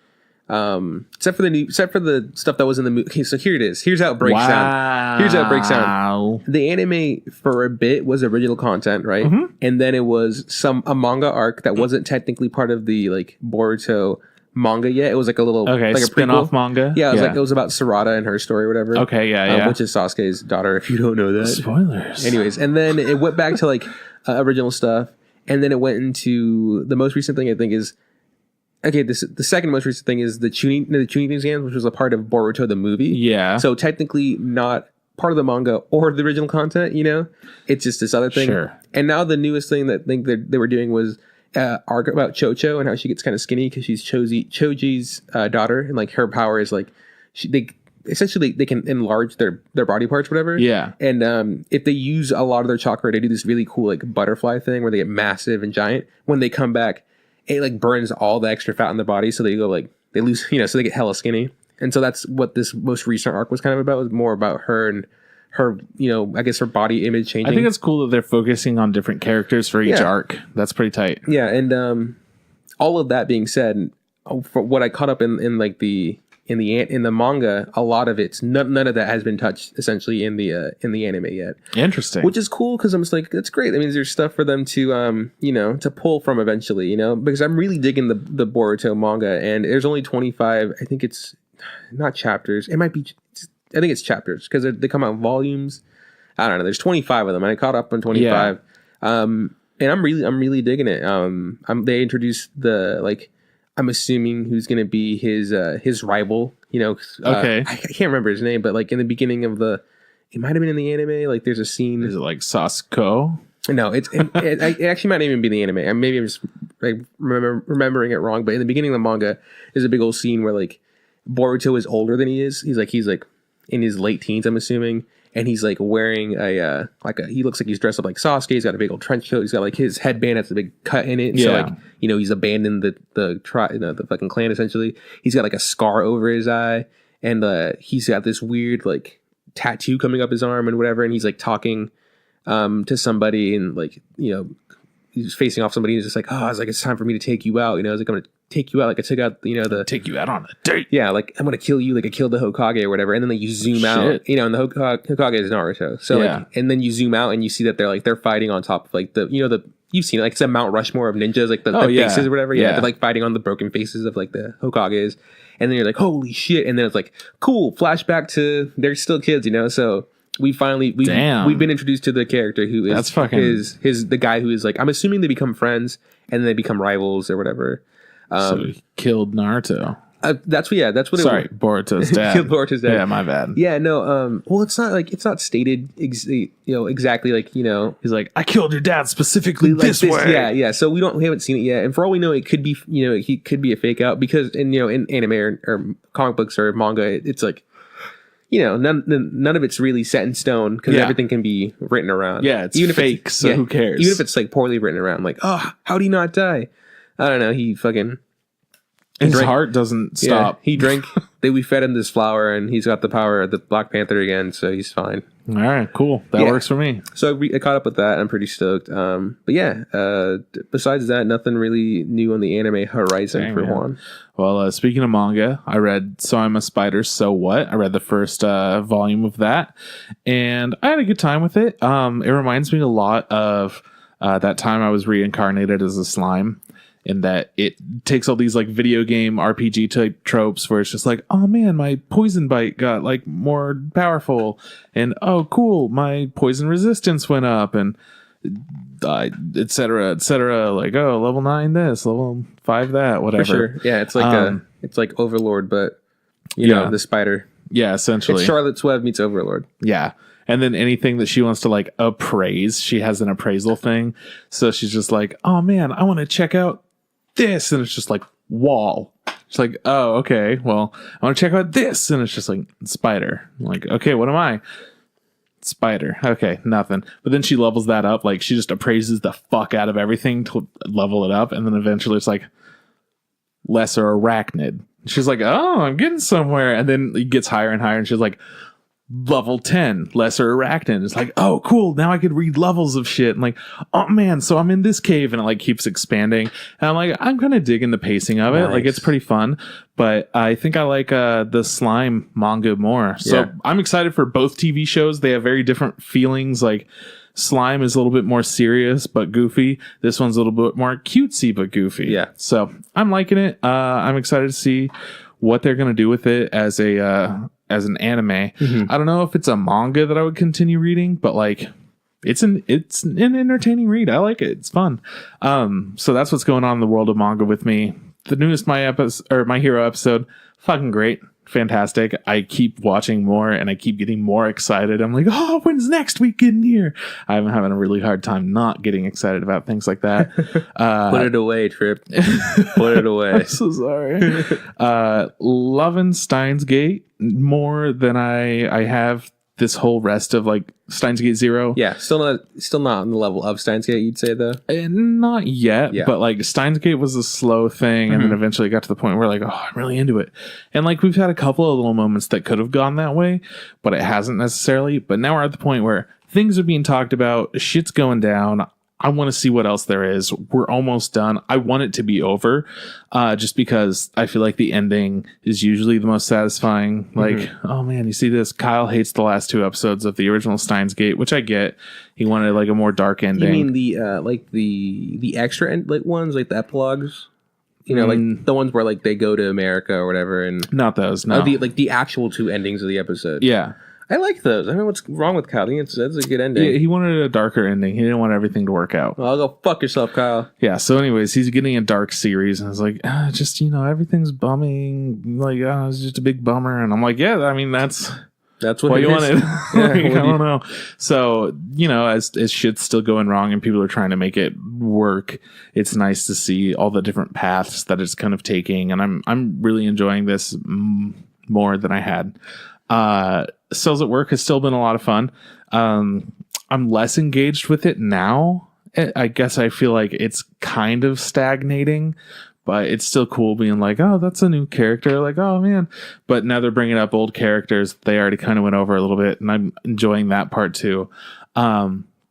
except for the stuff that was in the movie. Okay, so here it is. Here's how it breaks down. The anime for a bit was original content, right? Mm-hmm. And then it was a manga arc that wasn't technically part of the like Boruto manga yet. It was like a little like a spin-off manga. Yeah, it was about Sarada and her story or whatever. Okay, yeah. Which is Sasuke's daughter, if you don't know that. Spoilers. Anyways, and then it went back to like original stuff, and then it went into the most recent thing. I think is the second most recent thing is the tuning exams, which was a part of Boruto the movie. Yeah. So technically not part of the manga or the original content. It's just this other thing. Sure. And now the newest thing that they were doing was arc about Chocho and how she gets kind of skinny because she's Choji's daughter, and like her power is like they can enlarge their body parts, whatever. Yeah. And if they use a lot of their chakra, they do this really cool like butterfly thing where they get massive and giant. When they come back, it like burns all the extra fat in their body, so they go like they lose, so they get hella skinny. And so that's what this most recent arc was kind of about. It was more about her and her, I guess her body image changing. I think it's cool that they're focusing on different characters for each arc. That's pretty tight. Yeah, and all of that being said, for what I caught up in the manga, a lot of it's none of that has been touched essentially in the anime yet. Interesting. Which is cool because I'm just like, that's great. That means there's stuff for them to to pull from eventually, because I'm really digging the Boruto manga, and there's only 25. I think it's not chapters. It might be. I think it's chapters because they come out in volumes. I don't know. There's 25 of them, and I caught up on 25. Yeah. And I'm really digging it. They introduced I'm assuming who's going to be his rival. Okay. I can't remember his name, but like in the beginning of it might have been in the anime. Like there's a scene. Is it like Sasuke? No, it actually might not even be the anime. Maybe I'm just like remembering it wrong. But in the beginning of the manga, there's a big old scene where like Boruto is older than he is. He's like in his late teens, I'm assuming, and he's like wearing he looks like he's dressed up like Sasuke. He's got a big old trench coat. He's got like his headband has a big cut in it. And so like he's abandoned the fucking clan essentially. He's got like a scar over his eye, and he's got this weird like tattoo coming up his arm and whatever. And he's like talking to somebody, and like he's facing off somebody. He's just like, it's like it's time for me to take you out. I was like, I'm gonna take you out like I took out take you out on a date. Yeah, like I'm gonna kill you like I killed the Hokage or whatever. And then like you zoom out, and the Hokage is Naruto. So like, and then you zoom out and you see that they're fighting on top of like you've seen it, like it's a Mount Rushmore of ninjas, like the faces or whatever. Yeah, they're like fighting on the broken faces of like the Hokages. And then you're like, holy shit! And then it's like, cool, flashback to they're still kids, So we've been introduced to the character who is the guy who is like, I'm assuming they become friends and then they become rivals or whatever. So he killed Naruto. That's what Boruto's dad. Killed Boruto's dad. Yeah, my bad. Yeah, no. Well, it's not stated exactly like he's like, I killed your dad specifically like this way. Yeah. So we haven't seen it yet, and for all we know, it could be he could be a fake out because in anime or comic books or manga, it's like none of it's really set in stone because everything can be written around. Yeah, it's even fake. So who cares? Even if it's like poorly written around, like how did he not die? I don't know. He fucking. His heart doesn't stop. He drank. We fed him this flower, and he's got the power of the Black Panther again, so he's fine. All right, cool. That works for me. So I caught up with that. I'm pretty stoked. But yeah, besides that, nothing really new on the anime horizon for Juan. Well, speaking of manga, I read So I'm a Spider, So What? I read the first volume of that, and I had a good time with it. It reminds me a lot of that time I was reincarnated as a slime. In that it takes all these like video game RPG type tropes where it's just like, oh man, my poison bite got like more powerful, and oh cool, my poison resistance went up, and etc. Like, oh, level 9 this, level 5 that, whatever. For sure. Yeah, it's like it's like Overlord, but you know the spider. Yeah, essentially. It's Charlotte's Web meets Overlord. Yeah. And then anything that she wants to like appraise, she has an appraisal thing. So she's just like, oh man, I want to check out this, and it's just like wall. It's like, oh, okay, well, I want to check out this, and it's just like spider. I'm like, okay, what am I? Spider. Okay, nothing. But then she levels that up. Like she just appraises the fuck out of everything to level it up, and then eventually it's like lesser arachnid. She's like, oh, I'm getting somewhere. And then it gets higher and higher. And she's like, level 10, lesser arachnid. It's like, oh, cool. Now I could read levels of shit. And like, oh man, so I'm in this cave and it like keeps expanding. And I'm like, I'm kind of digging the pacing of it. Like, it's pretty fun. But I think I like the slime manga more. So I'm excited for both TV shows. They have very different feelings. Like, Slime is a little bit more serious but goofy. This one's a little bit more cutesy but goofy. Yeah. So I'm liking it. I'm excited to see what they're going to do with it as an anime. Mm-hmm. I don't know if it's a manga that I would continue reading, but like it's an entertaining read. I like it. It's fun. So that's what's going on in the world of manga with me. The newest My Hero episode, fucking great. Fantastic. I keep watching more and I keep getting more excited. I'm like, oh, when's next week getting here? I'm having a really hard time not getting excited about things like that. Put it away, Trip. Put it away. I'm so sorry. Loving Steins Gate more than I have this whole rest of like Steins Gate 0. Yeah, still not on the level of Steins Gate, you'd say, though? Not yet, but like Steins Gate was a slow thing, and then eventually got to the point where like, oh, I'm really into it. And like we've had a couple of little moments that could have gone that way, but it hasn't necessarily. But now we're at the point where things are being talked about, shit's going down. I want to see what else there is. We're almost done. I want it to be over, just because I feel like the ending is usually the most satisfying. Like, oh man, you see this? Kyle hates the last 2 episodes of the original Steins Gate, which I get. He wanted like a more dark ending. You mean the extra ones, like the epilogues? You know, like the ones where like they go to America or whatever, and not those. No, the actual 2 endings of the episode. Yeah. I like those. I don't know what's wrong with Kyle. I think that's a good ending. Yeah, he wanted a darker ending. He didn't want everything to work out. Well, I'll go fuck yourself, Kyle. Yeah, so anyways, he's getting a dark series, and it's like, just, everything's bumming. Like, it's just a big bummer. And I'm like, yeah, I mean, that's what you wanted. Yeah, I don't know. So, as shit's still going wrong and people are trying to make it work, it's nice to see all the different paths that it's kind of taking. And I'm really enjoying this more than I had. Cells at Work has still been a lot of fun. I'm less engaged with it now. I guess I feel like it's kind of stagnating, but it's still cool being like, oh, that's a new character. Like, oh man. But now they're bringing up old characters they already kind of went over a little bit, and I'm enjoying that part too.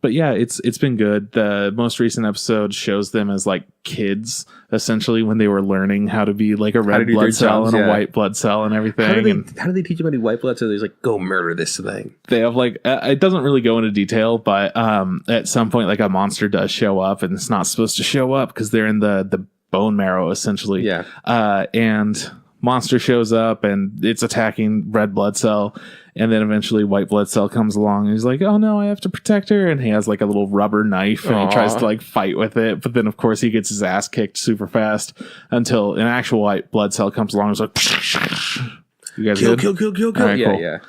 But yeah, it's been good. The most recent episode shows them as like kids, essentially, when they were learning how to be like a red blood cell and a white blood cell and everything. How do they teach them how to be white blood cells? He's like, go murder this thing. They have like, it doesn't really go into detail, but at some point, like a monster does show up, and it's not supposed to show up because they're in the bone marrow, essentially. Yeah. And monster shows up and it's attacking red blood cell, and then eventually white blood cell comes along and he's like, oh no, I have to protect her, and he has like a little rubber knife and he tries to like fight with it, but then of course he gets his ass kicked super fast until an actual white blood cell comes along and is like, you guys kill. Right, yeah, cool. Yeah.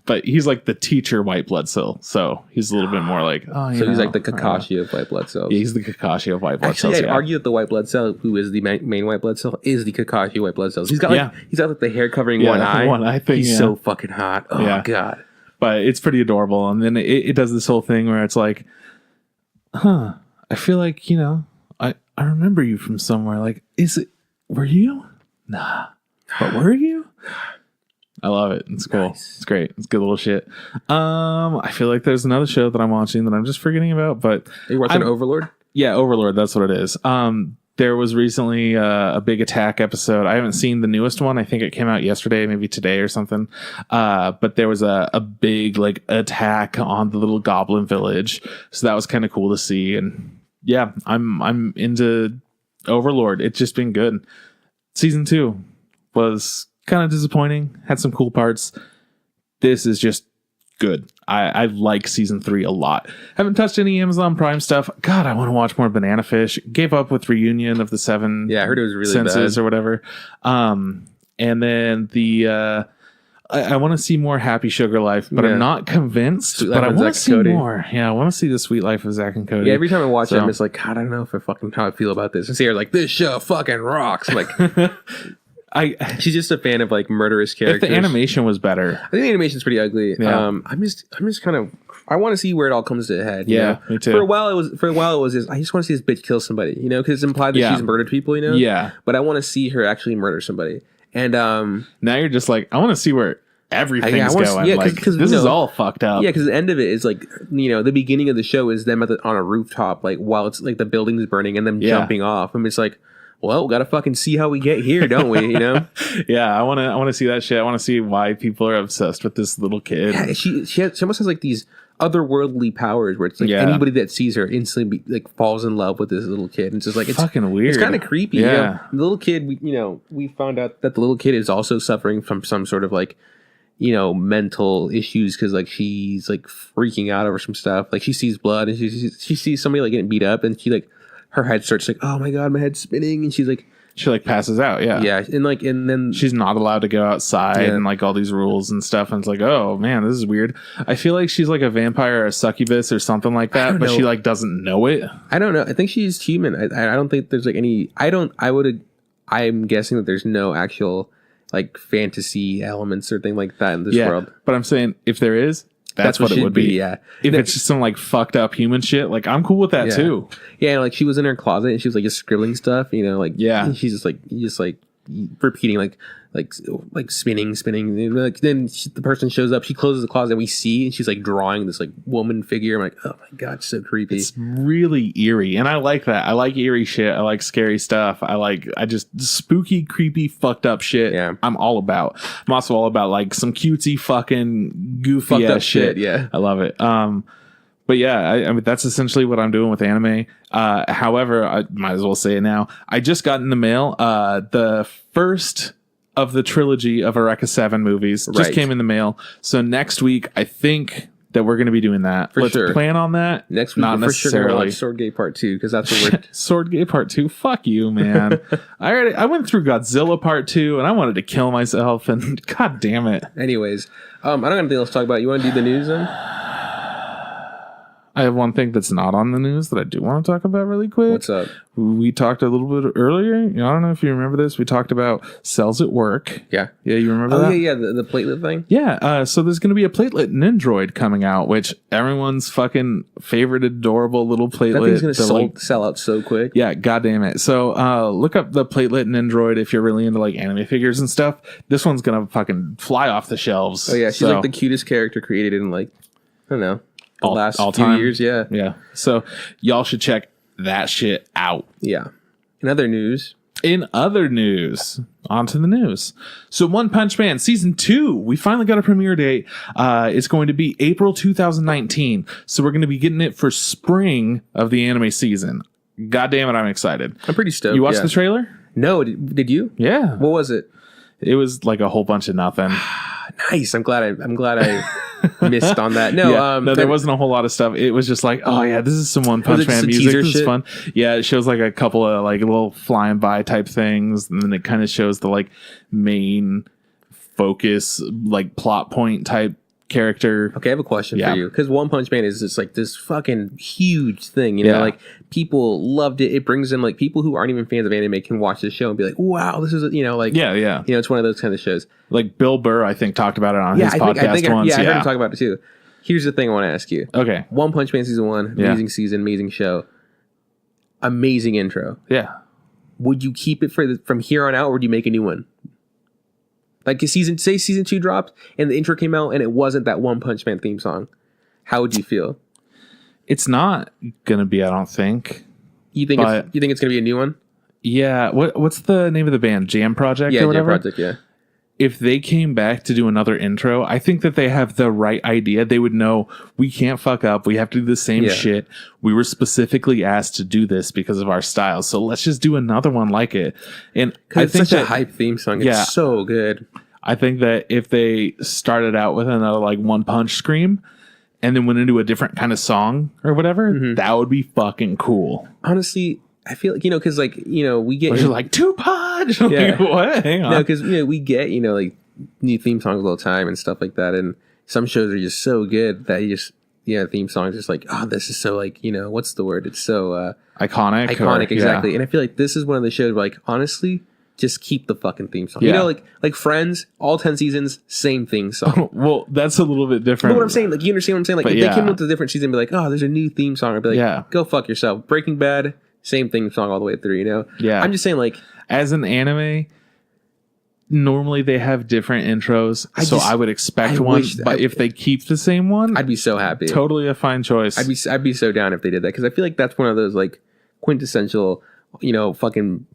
But he's like the teacher white blood cell, so he's a little bit more like, he's like the Kakashi of white blood cells. Yeah, he's the Kakashi of white blood cells. I'd argue that the white blood cell, who is the main white blood cell, is the Kakashi white blood cells. He's got like the hair covering one eye thing. He's so fucking hot. Oh god. But it's pretty adorable, and then it does this whole thing where it's like, I feel like I remember you from somewhere. Like, were you? Nah, but were you? I love it. It's cool. Nice. It's great. It's good little shit. I feel like there's another show that I'm watching that I'm just forgetting about, but are you watching Overlord? Yeah, Overlord. That's what it is. There was recently a big attack episode. I haven't seen the newest one. I think it came out yesterday, maybe today or something. But there was a big like attack on the little goblin village. So that was kind of cool to see. And yeah, I'm into Overlord. It's just been good. Season 2 was kind of disappointing, had some cool parts. This is just good. I like season 3 a lot. Haven't touched any Amazon Prime stuff. God, I want to watch more Banana Fish. Gave up with Reunion of the Seven. Yeah, I heard it was really senses bad. Or whatever. And then I want to see more Happy Sugar Life, but I'm not convinced. But I want to see more. Yeah, I want to see the Sweet Life of Zach and Cody. Yeah, every time I watch it, I'm just like, God, I don't know if how I feel about this. And Sarah's like, this show fucking rocks. I'm like. She's just a fan of like murderous characters. If the animation was better, I think the animation's pretty ugly. Yeah. I'm just kind of I want to see where it all comes to a head. Me too. For a while, it was just, I just want to see this bitch kill somebody, because it's implied that she's murdered people, Yeah. But I want to see her actually murder somebody. And now you're just like, I want to see where everything's going. Yeah, because this is all fucked up. Yeah, because the end of it is like, the beginning of the show is them on a rooftop, like while it's like the building's burning and them jumping off. And it's like, well, we gotta fucking see how we get here, don't we? Yeah, I want to see that shit. I want to see why people are obsessed with this little kid. Yeah, she almost has like these otherworldly powers where it's like anybody that sees her instantly like falls in love with this little kid. And it's just like, it's fucking weird. It's kind of creepy. Yeah, the little kid. We found out that the little kid is also suffering from some sort of like, mental issues because like she's like freaking out over some stuff. Like she sees blood and she sees somebody like getting beat up and she like. Her head starts like, oh my god, my head's spinning, and she passes out. Yeah, and then she's not allowed to go outside and like all these rules and stuff. And it's like, oh man, this is weird. I feel like she's like a vampire or a succubus or something like that, but she like doesn't know it. I don't know. I think she's human. I don't think there's like any. I'm guessing that there's no actual like fantasy elements or thing like that in this world. But I'm saying if there is. That's what it would be. Yeah. If it's just some like fucked up human shit, like I'm cool with that too. Yeah, like she was in her closet and she was like just scribbling stuff, she's just like repeating like spinning. Like then the person shows up, she closes the closet and we see and she's like drawing this like woman figure. I'm like, oh my god, it's so creepy. It's really eerie. And I like that. I like eerie shit. I like scary stuff. I just spooky, creepy, fucked up shit. Yeah. I'm all about. I'm also all about like some cutesy fucking goofy fucked ass up shit. Yeah. I love it. But yeah, I mean, that's essentially what I'm doing with anime. However, I might as well say it now. I just got in the mail the first of the trilogy of Eureka 7 movies. Just came in the mail. So next week, I think that we're going to be doing that. Let's plan on that. Next week, not necessarily. Sure watch Sword Gate Part 2 because that's what we're... Sword Gate Part 2? Fuck you, man. I went through Godzilla Part 2 and I wanted to kill myself and god damn it. Anyways, I don't have anything else to talk about. You want to do the news then? I have one thing that's not on the news that I do want to talk about really quick. What's up? We talked a little bit earlier. I don't know if you remember this. We talked about cells at work. Yeah. Yeah, you remember that? Oh, yeah, the platelet thing? Yeah, so there's going to be a platelet Nendroid coming out, which everyone's fucking favorite adorable little platelet. That thing's going to sell out so quick. Yeah, goddamn it. So look up the platelet Nendroid if you're really into like anime figures and stuff. This one's going to fucking fly off the shelves. Oh, yeah, she's like the cutest character created in like, I don't know. The last few years, yeah. So y'all should check that shit out. Yeah. In other news, on to the news. So One Punch Man Season 2, we finally got a premiere date. It's going to be April 2019. So we're going to be getting it for spring of the anime season. God damn it, I'm excited. I'm pretty stoked. You watched the trailer? No, did you? Yeah. What was it? It was like a whole bunch of nothing. Nice. I'm glad I missed on that. No, there wasn't a whole lot of stuff. It was just like, oh yeah, this is some One Punch Man music. This is fun. Yeah, it shows like a couple of like little flying by type things, and then it kind of shows the like main focus, like plot point type character. Okay, I have a question for you because One Punch Man is just like this fucking huge thing. Like people loved it. It brings in like people who aren't even fans of anime can watch this show and be like, wow, this is it's one of those kind of shows. Like Bill Burr, I think, talked about it on his podcast once. I heard him talk about it too. Here's the thing I want to ask you. Okay, One Punch Man season 1, amazing season, amazing show, amazing intro. Yeah, would you keep it from here on out, or would you make a new one? Like season 2 dropped and the intro came out and it wasn't that One Punch Man theme song. How would you feel? It's not gonna be, I don't think. You think it's gonna be a new one? Yeah. What's the name of the band? Jam Project or whatever? Jam Project, yeah. If they came back to do another intro, I think that they have the right idea. They would know we can't fuck up. We have to do the same shit. We were specifically asked to do this because of our style. So let's just do another one like it. And I think it's such a hype theme song. It's so good. I think that if they started out with another like One Punch Scream and then went into a different kind of song or whatever, that would be fucking cool. Honestly, I feel like, because like, we get... You're like, Two Punch! Yeah. Like, what? Hang on. No, because, we get, like, new theme songs all the time and stuff like that. And some shows are just so good that you just, theme songs just like, oh, this is so like, what's the word? It's so... Iconic. Iconic, exactly. And I feel like this is one of the shows where, like, honestly, just keep the fucking theme song. Yeah. You know, like Friends, all 10 seasons, same theme song. Well, that's a little bit different. But what I'm saying, like, you understand what I'm saying? Like, But if yeah. they came with a different season and be like, oh, there's a new theme song, I'd be like, Yeah. go fuck yourself. Breaking Bad, same theme song all the way through, you know? Yeah. I'm just saying, like, as an anime, normally they have different intros, so I would expect one. But if they keep the same one, I'd be so happy. Totally a fine choice. I'd be so down if they did that, because I feel like that's one of those like quintessential, you know, fucking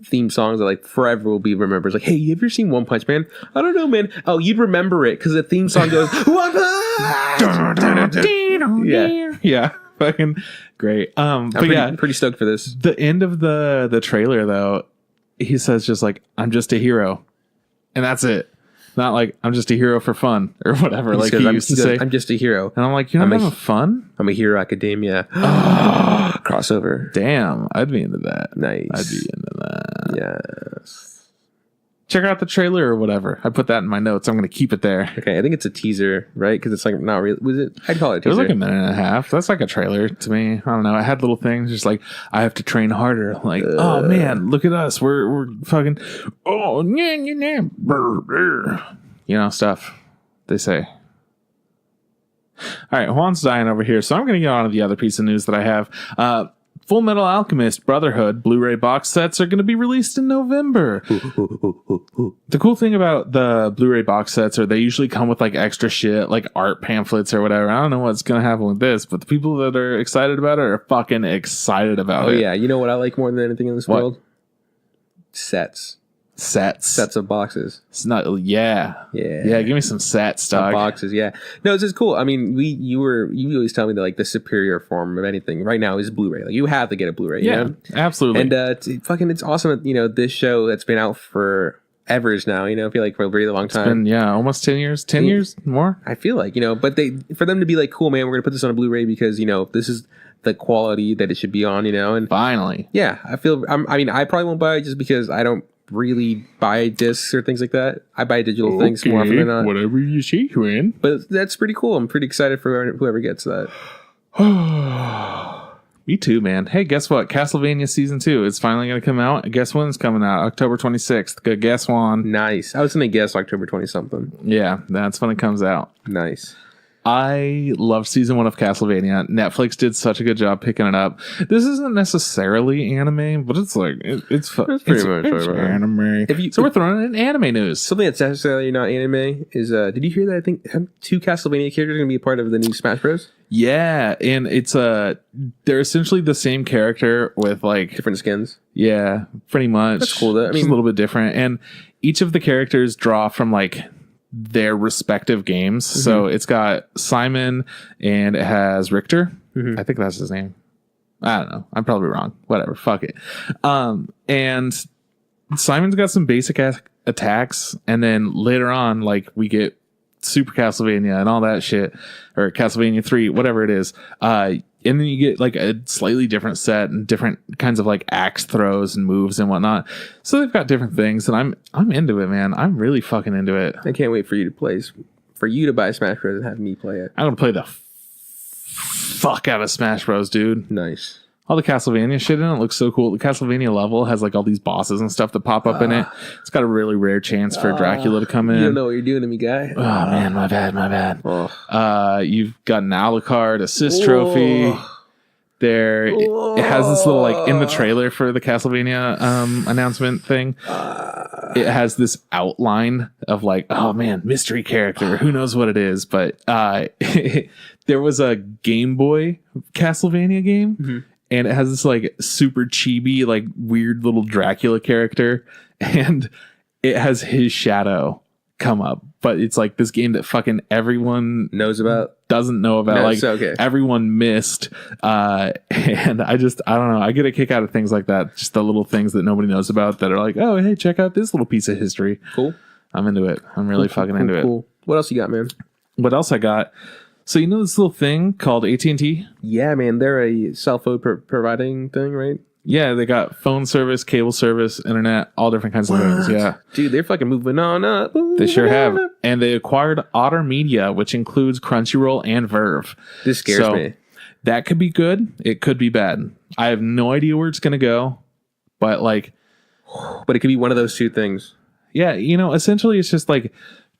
theme songs that like forever will be remembered. It's like, hey, you ever seen One Punch Man? I don't know, man. Oh, you'd remember it because the theme song goes One Punch. Yeah, fucking great. Pretty stoked for this. The end of the trailer though, he says just like, I'm just a hero. And that's it. Not like, I'm just a hero for fun or whatever. Like he used to say. I'm just a hero. And I'm like, you're not having fun? I'm a Hero Academia. Crossover. Damn. I'd be into that. Nice. I'd be into that. Yes. Check out the trailer or whatever. I put that in my notes. I'm going to keep it there. Okay, I think it's a teaser, right? Because it's like not really. Was it? I'd call it a teaser. It was like a minute and a half. That's like a trailer to me. I don't know. I had little things just like, I have to train harder. Like, oh man, look at us. We're fucking. Oh, yeah. You know, stuff they say. All right, Juan's dying over here, so I'm going to get on to the other piece of news that I have. Fullmetal Alchemist Brotherhood Blu-ray box sets are going to be released in November. The cool thing about the Blu-ray box sets are they usually come with like extra shit, like art pamphlets or whatever. I don't know what's going to happen with this, but the people that are excited about it are fucking excited about it. Oh yeah, you know what I like more than anything in this world? Sets of boxes. It's not. Yeah. Give me some sets, dog. Boxes. Yeah. No, it's just cool. I mean, you always tell me that like the superior form of anything right now is Blu-ray. Like you have to get a Blu-ray. Yeah, you know? Absolutely. And it's awesome. That, you know, this show that's been out for evers now. You know, I feel like for a very long time. It's been almost 10 years. 10 years more. I feel like, you know, but for them to be like, cool, man, we're gonna put this on a Blu-ray because you know this is the quality that it should be on. You know, and finally, yeah, I mean, I probably won't buy it just because I don't really buy discs or things like that. I buy digital things more often than not. Whatever you see, Quinn. But that's pretty cool. I'm pretty excited for whoever gets that. Me too, man. Hey, guess what? Castlevania Season 2 is finally going to come out. Guess when it's coming out? October 26th. Good guess, Juan. Nice. I was going to guess October 20-something. Yeah, that's when it comes out. Nice. I love Season 1 of Castlevania. Netflix did such a good job picking it up. This isn't necessarily anime, but it's like, it's pretty much anime. So we're throwing in anime news. Something that's necessarily not anime is, did you hear that? I think 2 Castlevania characters are going to be a part of the new Smash Bros. Yeah, and it's they're essentially the same character with like different skins. Yeah, pretty much. That's cool though. I mean, a little bit different. And each of the characters draw from like their respective games. Mm-hmm. So it's got Simon and it has Richter. Mm-hmm. I think that's his name. I don't know. I'm probably wrong. Whatever. Fuck it. And Simon's got some basic attacks, and then later on, like we get Super Castlevania and all that shit, or Castlevania 3, whatever it is. And then you get like a slightly different set and different kinds of like axe throws and moves and whatnot. So they've got different things, and I'm into it, man. I'm really fucking into it. I can't wait for you to buy Smash Bros. And have me play it. I'm gonna play the fuck out of Smash Bros, dude. Nice. All the Castlevania shit in it looks so cool. The Castlevania level has like all these bosses and stuff that pop up in it. It's got a really rare chance for Dracula to come in. You don't know what you're doing to me, guy. Oh man, my bad. You've got an Alucard assist trophy. There, it has this little like in the trailer for the Castlevania announcement thing. It has this outline of like, oh man, mystery character. Who knows what it is? But there was a Game Boy Castlevania game. Mm-hmm. And it has this like super chibi, like weird little Dracula character, and it has his shadow come up. But it's like this game that fucking everyone knows about, doesn't know about. No, like okay. Everyone missed. And I don't know. I get a kick out of things like that. Just the little things that nobody knows about that are like, oh, hey, check out this little piece of history. Cool. I'm into it. I'm really fucking into it. What else you got, man? What else I got? So you know this little thing called AT&T? Yeah, man. They're a cell phone providing thing, right? Yeah, they got phone service, cable service, internet, all different kinds of things. Yeah. Dude, they're fucking moving on up. They sure have. And they acquired Otter Media, which includes Crunchyroll and VRV. This scares me. That could be good. It could be bad. I have no idea where it's going to go. But like, But it could be one of those two things. Yeah, essentially it's just like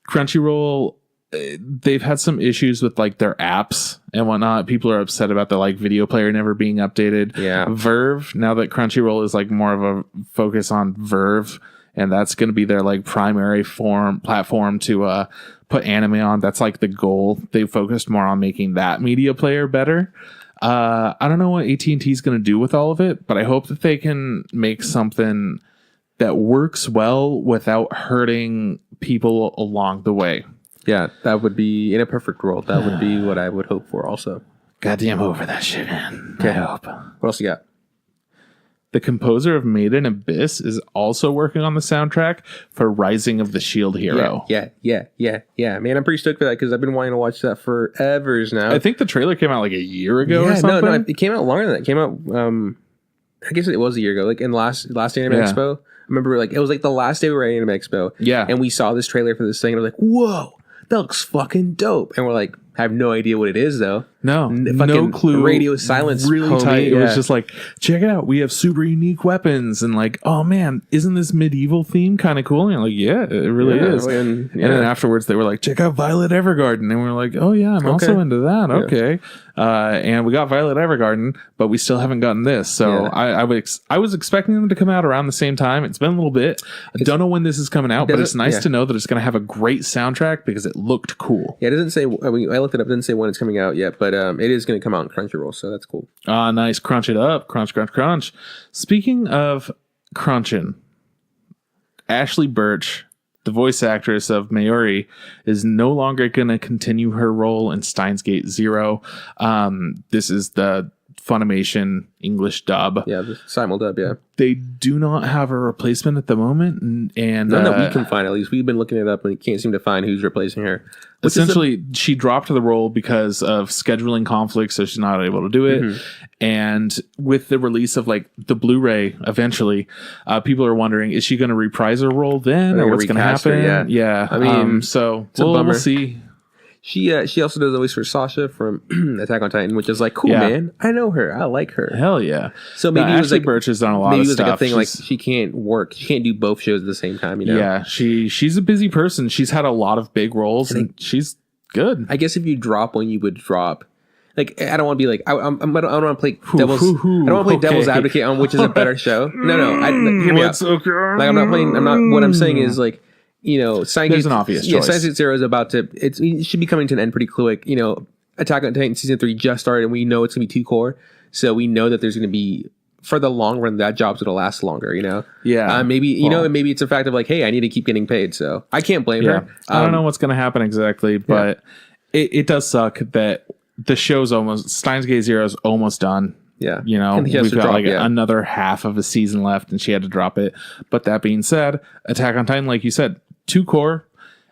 Crunchyroll, they've had some issues with like their apps and whatnot. People are upset about the like video player never being updated. Yeah. VRV, now that Crunchyroll is like more of a focus on VRV, and that's going to be their like primary platform to put anime on. That's like the goal. They focused more on making that media player better. I don't know what AT&T is going to do with all of it, but I hope that they can make something that works well without hurting people along the way. Yeah, that would be, in a perfect world, that would be what I would hope for also. Goddamn over that shit, man. Okay. I hope. What else you got? The composer of Made in Abyss is also working on the soundtrack for Rising of the Shield Hero. Yeah. Man, I'm pretty stoked for that because I've been wanting to watch that forever now. I think the trailer came out like a year ago or something. No, it came out longer than that. It came out, I guess it was a year ago, like in last Anime Expo. I remember like it was like the last day we were at Anime Expo. Yeah. And we saw this trailer for this thing and I was like, whoa, that looks fucking dope. And we're like, I have no idea what it is though. No clue. Radio silence. Really homie. tight. It was just like, check it out. We have super unique weapons. And like, oh man, isn't this medieval theme kind of cool? And you're like, yeah, it really is. And then afterwards they were like, check out Violet Evergarden. And we were like, oh yeah, I'm also into that. Yeah. Okay. And we got Violet Evergarden, but we still haven't gotten this. So I was expecting them to come out around the same time. It's been a little bit. I don't know when this is coming out, but it's nice to know that it's going to have a great soundtrack because it looked cool. Yeah, it doesn't say, I looked it up, it didn't say when it's coming out yet, but it is going to come out on Crunchyroll, so that's cool. Nice. Crunch it up. Crunch. Speaking of crunching, Ashley Burch, the voice actress of Mayuri, is no longer going to continue her role in Steins Gate Zero. This is the Funimation English dub. Yeah, the simuldub, yeah. They do not have a replacement at the moment. And none that we can find, at least. We've been looking it up and we can't seem to find who's replacing her. Essentially, she dropped the role because of scheduling conflicts, so she's not able to do it. Mm-hmm. And with the release of like the Blu-ray eventually, people are wondering, is she going to reprise her role then, or what's going to happen? Yeah. I mean, so we'll see. She also does the voice for Sasha from Attack on Titan, which is like, cool, man. I know her. I like her. Hell yeah. So maybe it was Ashley like, Burch has done a lot of stuff. Maybe it was like a thing like she can't work. She can't do both shows at the same time, Yeah, she's a busy person. She's had a lot of big roles and she's good. I guess if you drop when you would drop. Like, I don't want to be like, I don't want to play devil's advocate on which is a better show. No. Hear me out. Okay. Like, what I'm saying is like, there's an obvious choice. Steins Gate Zero is about to, it should be coming to an end pretty quick. Attack on Titan Season 3 just started and we know it's going to be 2 core. So we know that there's going to be, for the long run, that job's going to last longer, Yeah. Maybe, maybe it's a fact of like, hey, I need to keep getting paid. So I can't blame her. I don't know what's going to happen exactly, but it does suck that the show's Steins Gate Zero is almost done. Yeah. We've got another half of a season left and she had to drop it. But that being said, Attack on Titan, like you said, 2 core.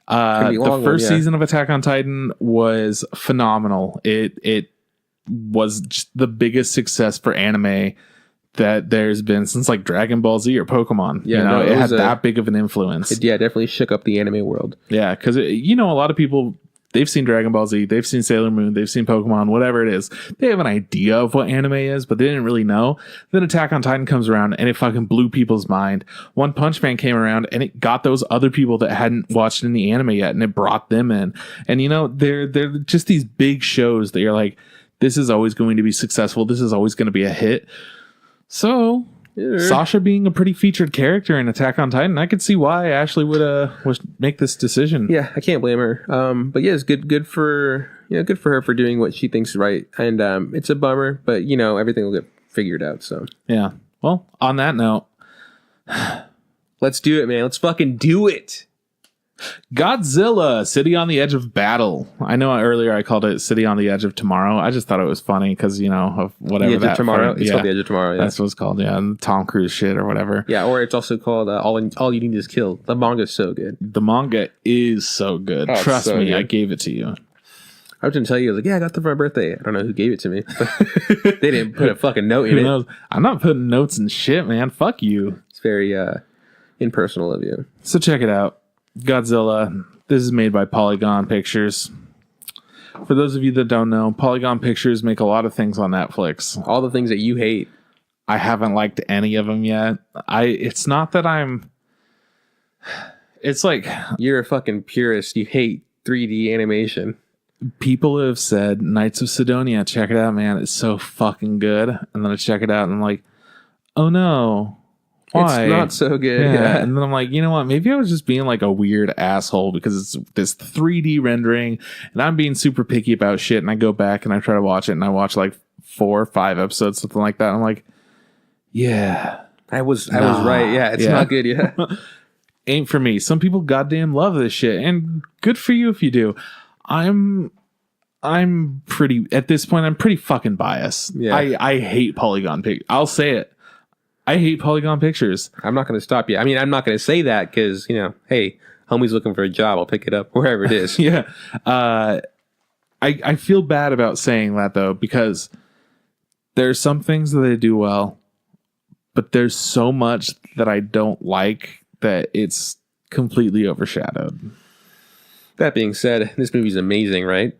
The first season of Attack on Titan was phenomenal. It was just the biggest success for anime that there's been since like Dragon Ball Z or Pokemon. Yeah, it had that big of an influence. It definitely shook up the anime world. Yeah, because a lot of people, they've seen Dragon Ball Z, they've seen Sailor Moon, they've seen Pokemon, whatever it is. They have an idea of what anime is, but they didn't really know. Then Attack on Titan comes around and it fucking blew people's mind. One Punch Man came around and it got those other people that hadn't watched any anime yet and it brought them in. And they're just these big shows that you're like, this is always going to be successful. This is always going to be a hit. So Sasha being a pretty featured character in Attack on Titan, I could see why Ashley would make this decision. Yeah, I can't blame her. But yeah, it's good for her for doing what she thinks is right. And it's a bummer, but everything will get figured out. So yeah. Well, on that note, let's do it, man. Let's fucking do it. Godzilla, City on the Edge of Battle. I know earlier I called it City on the Edge of Tomorrow. I just thought it was funny because, of whatever the Edge of Tomorrow. It's called The Edge of Tomorrow, yeah. That's what it's called, yeah. And Tom Cruise shit or whatever. Yeah, or it's also called All You Need Is Kill. The manga's so good. The manga is so good. Trust me, good. I gave it to you. I was going to tell you, I was like, yeah, I got that for my birthday. I don't know who gave it to me. They didn't put a fucking note in it. I'm not putting notes in shit, man. Fuck you. It's very impersonal of you. So check it out. Godzilla. This is made by Polygon Pictures. For those of you that don't know, Polygon Pictures make a lot of things on Netflix. All the things that you hate. I haven't liked any of them yet. It's not that it's like you're a fucking purist. You hate 3D animation. People have said Knights of Sidonia, check it out, man. It's so fucking good. And then I check it out and I'm like, oh no. Why? It's not so good. Yeah. And then I'm like, you know what? Maybe I was just being like a weird asshole because it's this 3D rendering and I'm being super picky about shit. And I go back and I try to watch it and I watch like 4 or 5 episodes, something like that. I'm like, yeah. I was right. Yeah, it's not good. Yeah. Ain't for me. Some people goddamn love this shit. And good for you if you do. I'm pretty, at this point, I'm pretty fucking biased. Yeah. I hate Polygon pictures. I'll say it. I hate Polygon pictures. I'm not going to stop you. I mean, I'm not going to say that because, hey, homie's looking for a job. I'll pick it up wherever it is. Yeah. I feel bad about saying that, though, because there's some things that they do well, but there's so much that I don't like that it's completely overshadowed. That being said, this movie's amazing, right?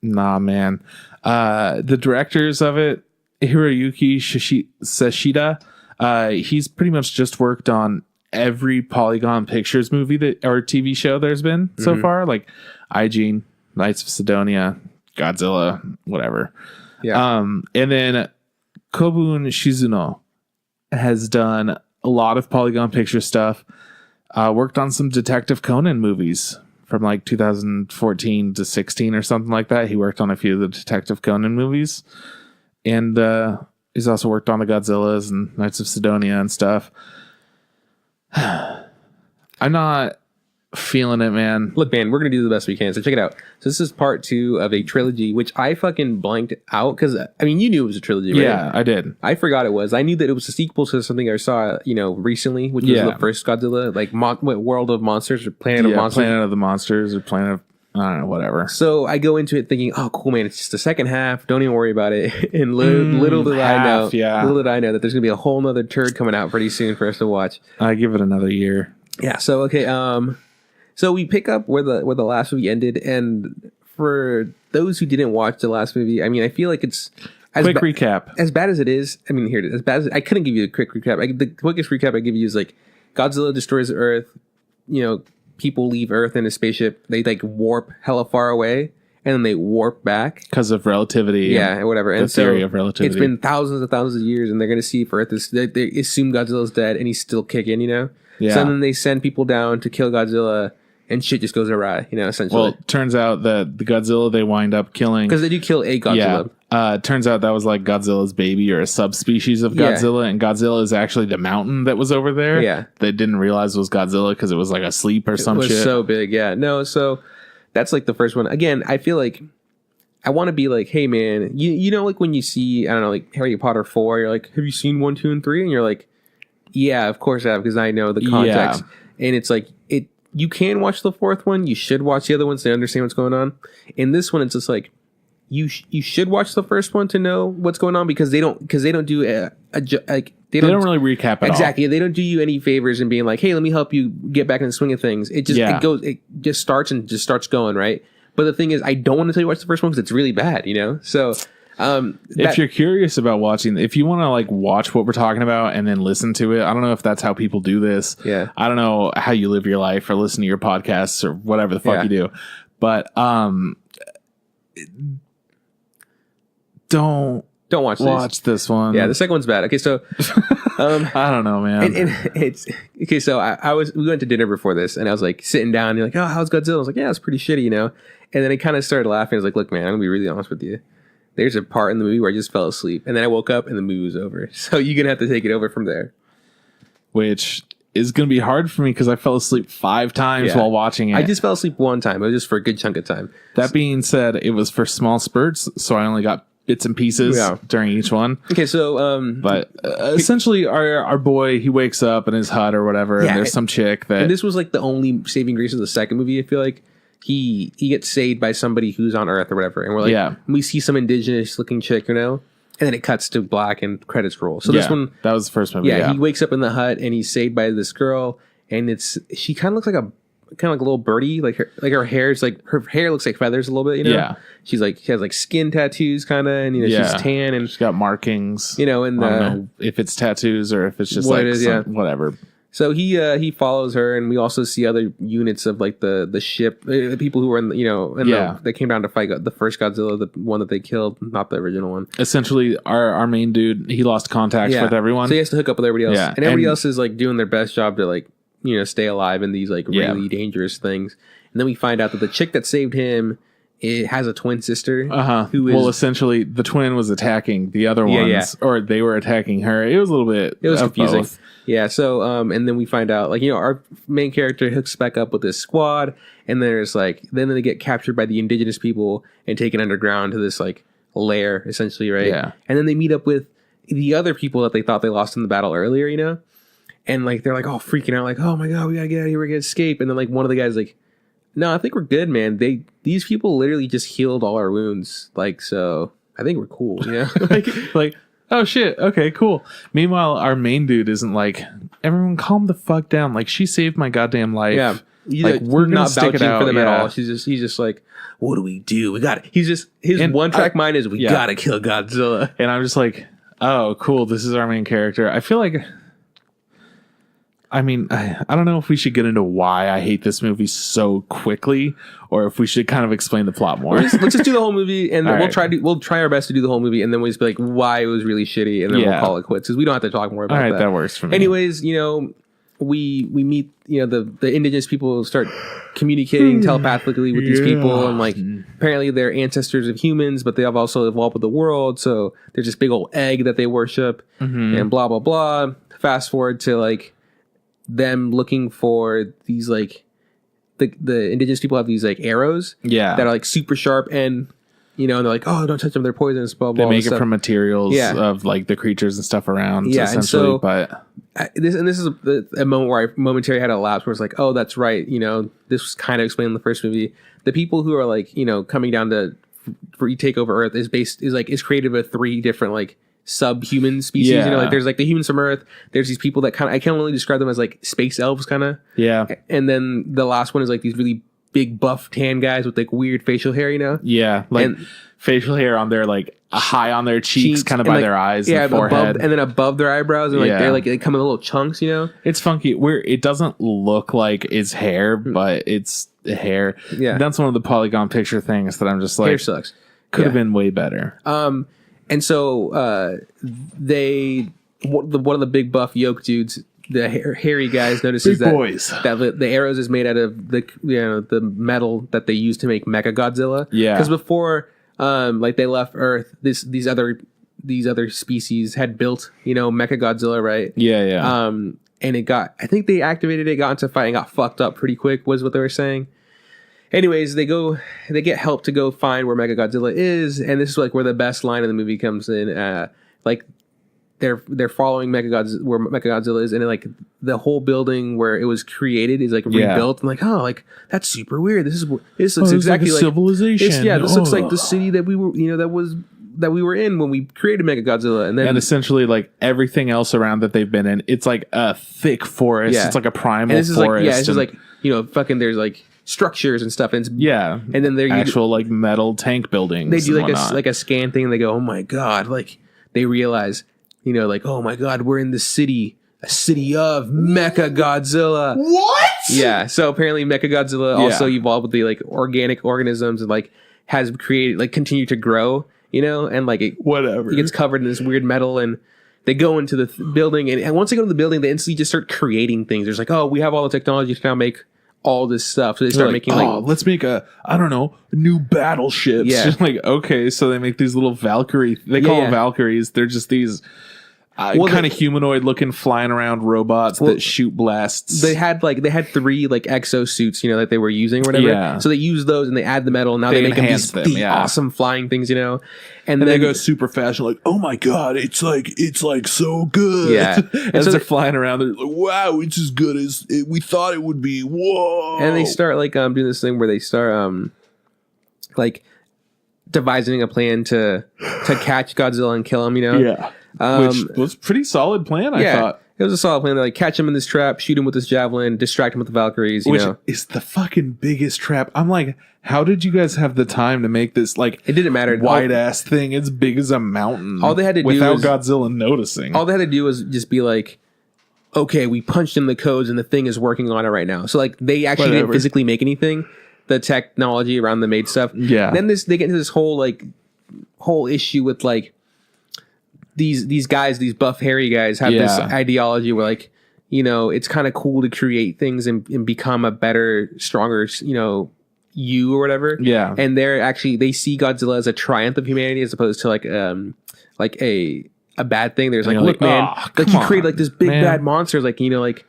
Nah, man. The directors of it, Hiroyuki Seshita, he's pretty much just worked on every Polygon Pictures movie or TV show there's been so far, like IG, Knights of Sidonia, Godzilla, whatever. Yeah. And then Kôbun Shizuno has done a lot of Polygon Picture stuff. Worked on some Detective Conan movies from like 2014 to 16 or something like that. He worked on a few of the Detective Conan movies. And he's also worked on the Godzillas and Knights of Sidonia and stuff. I'm not feeling it, man. Look, man, we're going to do the best we can. So check it out. So this is part 2 of a trilogy, which I fucking blanked out because, I mean, you knew it was a trilogy, right? Yeah, I did. I forgot it was. I knew that it was a sequel to something I saw, recently, which was the first Godzilla, like World of Monsters or Planet of Monsters. Planet of the Monsters or Planet of, I don't know, whatever. So I go into it thinking, oh, cool, man, it's just the second half. Don't even worry about it. And little did I know that there's going to be a whole nother turd coming out pretty soon for us to watch. I give it another year. Yeah, so, okay, so we pick up where the last movie ended, and for those who didn't watch the last movie, I mean, I feel like it's quick recap. As bad as it is, I mean, here it is. As bad as I couldn't give you a quick recap. The quickest recap I give you is like Godzilla destroys Earth. People leave Earth in a spaceship. They like warp hella far away, and then they warp back because of relativity. Yeah, whatever. The theory of relativity. It's been thousands and thousands of years, and they're gonna see if Earth is. They assume Godzilla's dead, and he's still kicking. Yeah. So then they send people down to kill Godzilla. And shit just goes awry, essentially. Well, it turns out that the Godzilla they wind up killing... Because they do kill a Godzilla. Yeah. Turns out that was like Godzilla's baby or a subspecies of Godzilla. Yeah. And Godzilla is actually the mountain that was over there. Yeah. They didn't realize was Godzilla because it was like asleep or some shit. It was so big, yeah. No, so that's like the first one. Again, I feel like I want to be like, hey, man, you know, like when you see, I don't know, like Harry Potter 4, you're like, have you seen 1, 2, and 3? And you're like, yeah, of course I have because I know the context. Yeah. And it's like, you can watch the 4th one. You should watch the other ones to understand what's going on. In this one, it's just like you should watch the first one to know what's going on because they don't do they don't really recap it exactly. All. They don't do you any favors in being like, hey, let me help you get back in the swing of things. It just starts going right. But the thing is, I don't want to tell you watch the first one because it's really bad. So. If you're curious about watching, if you want to like watch what we're talking about and then listen to it, I don't know if that's how people do this. Yeah. I don't know how you live your life or listen to your podcasts or whatever the fuck you do. But don't watch this one. Yeah, the second one's bad. Okay, so I don't know, man. And it's okay. So we went to dinner before this, and I was like sitting down. And you're like, oh, how's Godzilla? I was like, yeah, it's pretty shitty, And then I kind of started laughing. I was like, look, man, I'm gonna be really honest with you. There's a part in the movie where I just fell asleep, and then I woke up and the movie was over. So you're gonna have to take it over from there. Which is gonna be hard for me because I fell asleep 5 times while watching it. I just fell asleep 1 time. It was just for a good chunk of time. That being said, it was for small spurts, so I only got bits and pieces during each one. Okay, so but essentially, our boy, he wakes up in his hut or whatever, and there's some chick that. And this was like the only saving grace of the second movie. I feel like. He gets saved by somebody who's on Earth or whatever, and we're like, we see some indigenous looking chick, and then it cuts to black and credits roll. So this one, that was the first movie. Yeah, he wakes up in the hut and he's saved by this girl, and she kind of looks like kind of like a little birdie, like her hair is like her hair looks like feathers a little bit, you know. Yeah. She has like skin tattoos kind of, and she's tan and she's got markings. And I don't know if it's tattoos or if it's just what like it is, whatever. So he follows her, and we also see other units of like the ship, the people who were in they came down to fight the first Godzilla, the one that they killed, not the original one. Essentially, our main dude, he lost contact with everyone, so he has to hook up with everybody else, and everybody else is like doing their best job to like stay alive in these like really dangerous things. And then we find out that the chick that saved him, it has a twin sister who is essentially the twin was attacking the other ones, or they were attacking her. It was a little bit confusing. Both. Yeah, so and then we find out like our main character hooks back up with this squad, and there's like then they get captured by the indigenous people and taken underground to this like lair essentially, right? Yeah. And then they meet up with the other people that they thought they lost in the battle earlier, and like they're like all freaking out, like, oh my god, we gotta get out of here, we gotta escape. And then like one of the guys like, no, I think we're good, man. These people literally just healed all our wounds, like, so I think we're cool, like oh shit, okay, cool. Meanwhile, our main dude isn't like, everyone calm the fuck down, like, she saved my goddamn life. Yeah, like we're not stick it out for them at all. He's just like, what do we do? We got it. His one track mind is we gotta kill Godzilla. And I'm just like, oh cool, this is our main character. I feel like, I mean, I don't know if we should get into why I hate this movie so quickly, or if we should kind of explain the plot more. Let's just do the whole movie, and then we'll try our best to do the whole movie, and then we'll just be like, why it was really shitty, and then we'll call it quits because we don't have to talk more about that. That works for me. Anyways, we meet the indigenous people start communicating telepathically with these people, and like apparently they're ancestors of humans, but they have also evolved with the world. So there's this big old egg that they worship, and blah blah blah. Fast forward to like them looking for these like the indigenous people have these like arrows that are like super sharp, and and they're like, oh, don't touch them, they're poisonous, blah blah. They make it from materials of like the creatures and stuff around, essentially. And so, but this is a moment where I momentarily had a lapse where it's like, oh, that's right, this was kind of explained in the first movie. The people who are like coming down to retake over Earth is created with 3 different like subhuman species. Like there's like the humans from Earth, there's these people that kind of, I can't really describe them as like space elves kind of, and then the last one is like these really big buff tan guys with like weird facial hair, facial hair on their like high on their cheeks kind of by their eyes and forehead, and then above their eyebrows, and like they come in little chunks. It's funky where it doesn't look like it's hair, but it's hair. That's one of the Polygon picture things that I'm just like, hair sucks, could have been way better. And so one of the big buff yoke dudes, the hairy guys, notices that the arrows is made out of the metal that they use to make Mecha Godzilla. Because before like they left Earth, these other species had built Mecha Godzilla, right? And I think they activated it, got into fight, and got fucked up pretty quick, was what they were saying. Anyways, they get help to go find where Mechagodzilla is, and this is like where the best line of the movie comes in. Like they're following Mechagodzilla, where Mechagodzilla is, and like the whole building where it was created is like rebuilt. I'm like, oh, like that's super weird. This looks exactly like civilization. This looks like the city that we were, that we were in when we created Mechagodzilla, and essentially like everything else around that they've been in, it's like a thick forest. It's like a primal forest. This is like fucking there's like structures and stuff, and and then they're actual like metal tank buildings. They do like a scan thing, and they go, oh my god, like they realize, like, oh my god, we're in the city, a city of Mechagodzilla. What? Yeah, so apparently Mechagodzilla also evolved with the like organic organisms and like has created like continued to grow, and like it gets covered in this weird metal, and they go into the building, and once they go to the building, they instantly just start creating things. There's like, oh, we have all the technology to now make all this stuff. So they start making let's make new battleships. Just like, okay, so they make these little Valkyrie. They call them Valkyries. They're just these kind of humanoid looking flying around robots that shoot blasts. They had 3 like exosuits, that they were using or whatever. Yeah. So they use those and they add the metal, and now they make them these awesome flying things, and then they go super fast. You're like, oh my god, it's like so good. Yeah. As they're flying around, they're like, wow, it's as good as we thought it would be. Whoa. And they start like doing this thing where they start like devising a plan to catch Godzilla and kill him. Which was a pretty solid plan, I thought. It was a solid plan. They're like, catch him in this trap, shoot him with this javelin, distract him with the Valkyries. Which is the fucking biggest trap. I'm like, how did you guys have the time to make this like it didn't matter wide ass thing as big as a mountain? All they had to do without Godzilla noticing. All they had to do was just be like, okay, we punched in the codes and the thing is working on it right now. So like they actually didn't physically make anything. The technology around the made stuff. Yeah. Then they get into this whole issue with like these guys, these buff hairy guys have this ideology where like, you know, it's kind of cool to create things and become a better, stronger, you know, you or whatever. Yeah. And they see Godzilla as a triumph of humanity as opposed to like a bad thing. There's like, look, man, like you create like this big bad monster, like, you know, like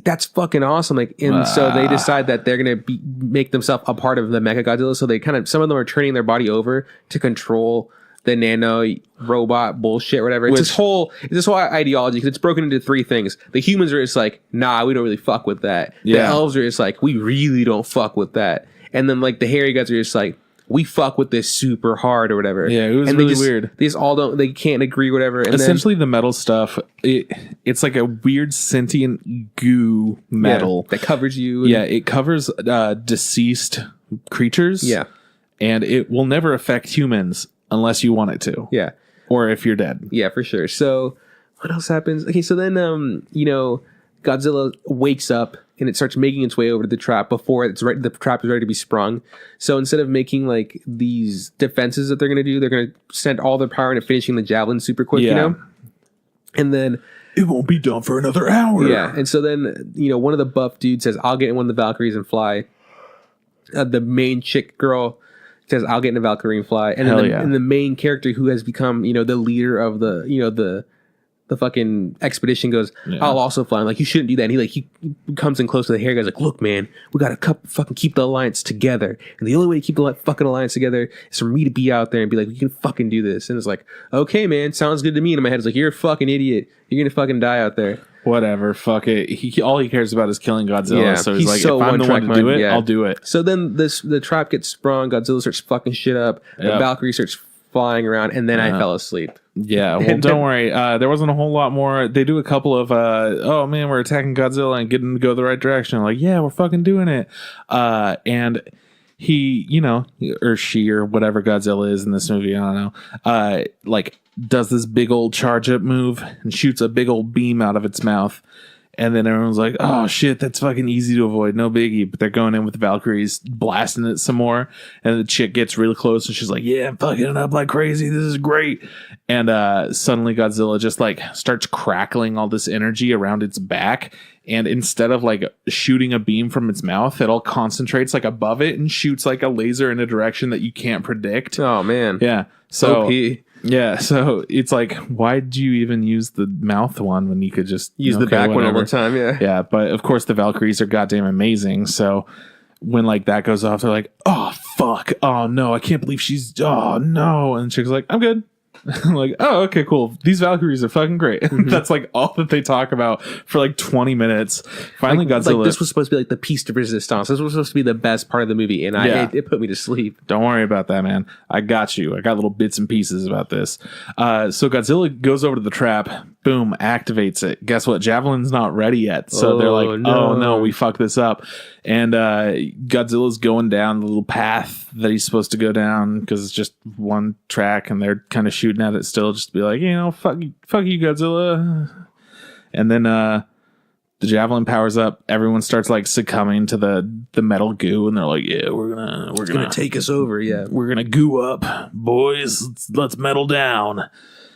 that's fucking awesome. Like, and so they decide that they're gonna make themselves a part of the Mecha Godzilla. So they some of them are turning their body over to control the nano robot bullshit or whatever. It's this whole ideology because it's broken into three things. The humans are just like, nah, we don't really fuck with that. The elves are just like, we really don't fuck with that. And then like the hairy guys are just like, we fuck with this super hard or whatever. Yeah, it was really weird. They just all they can't agree, whatever. And essentially the metal stuff, it's like a weird sentient goo metal that covers you. Yeah, it covers deceased creatures. Yeah. And it will never affect humans unless you want it to. Yeah. Or if you're dead. Yeah, for sure. So what else happens? Okay, so then you know, Godzilla wakes up and it starts making its way over to the trap before the trap is ready to be sprung. So instead of making like these defenses that they're going to do, they're going to send all their power into finishing the javelin super quick, you know? And then it won't be done for another hour. Yeah. And so then, you know, one of the buff dudes says, I'll get in one of the Valkyries and fly. The main chick girl says, I'll get in a Valkyrie and fly. And then and the main character who has become, you know, the leader of the, you know, the fucking expedition goes, I'll also fly. I'm like, you shouldn't do that. And he comes in close to the hair guy's like, look, man, we gotta fucking keep the alliance together. And the only way to keep the fucking alliance together is for me to be out there and be like, we can fucking do this. And it's like, okay, man, sounds good to me. And in my head, it's like, you're a fucking idiot. You're gonna fucking die out there. Whatever, fuck it. All he cares about is killing Godzilla. Yeah, so he's like, so if I'm the one to do it, I'll do it. So then the trap gets sprung. Godzilla starts fucking shit up. The Valkyrie starts flying around, and then I fell asleep. Yeah, well, don't worry. There wasn't a whole lot more. They do a couple of, oh man, we're attacking Godzilla and getting to go the right direction. Like, yeah, we're fucking doing it. And he, you know, or she, or whatever Godzilla is in this movie, I don't know, like, does this big old charge up move and shoots a big old beam out of its mouth. And then everyone's like, oh shit, that's fucking easy to avoid, no biggie. But they're going in with the Valkyries, blasting it some more. And the chick gets really close and she's like, yeah, I'm fucking it up like crazy. This is great. And suddenly Godzilla just like starts crackling all this energy around its back. And instead of like shooting a beam from its mouth, it all concentrates like above it and shoots like a laser in a direction that you can't predict. Oh man. Yeah. So OP. Yeah, so it's like, why did you even use the mouth one when you could just use the back one all the time? Yeah, yeah. But of course, the Valkyries are goddamn amazing. So when like that goes off, they're like, "Oh fuck! Oh no! I can't believe she's! Oh no!" And chick's like, "I'm good." I'm like, oh, okay, cool. These Valkyries are fucking great. Mm-hmm. That's like all that they talk about for like 20 minutes. Finally, Godzilla. Like, this was supposed to be like the piece de resistance. This was supposed to be the best part of the movie, and it put me to sleep. Don't worry about that, man. I got you. I got little bits and pieces about this. So Godzilla goes over to the trap. Boom, activates it. Guess what? Javelin's not ready yet. So they're like, oh no, we fucked this up. And Godzilla's going down the little path that he's supposed to go down because it's just one track, and they're kind of shooting at it still, just to be like, you know, fuck you, Godzilla. And then the javelin powers up. Everyone starts like succumbing to the metal goo, and they're like, yeah, we're gonna take us over. Yeah, we're gonna goo up, boys. Let's metal down.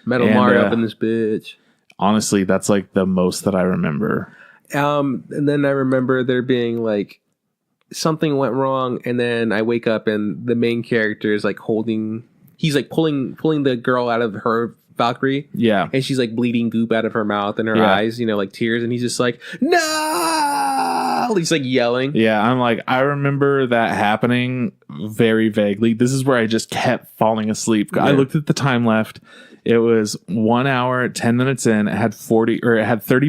Metal Mario up in this bitch. Honestly, that's like the most that I remember. And then I remember there being like something went wrong, and then I wake up and the main character is like he's like pulling the girl out of her Valkyrie. Yeah. And she's like bleeding goop out of her mouth and her eyes, you know, like tears, and he's just like, no! He's like yelling. Yeah, I'm like, I remember that happening very vaguely. This is where I just kept falling asleep. Yeah. I looked at the time left. It was 1 hour, 10 minutes in. It had 30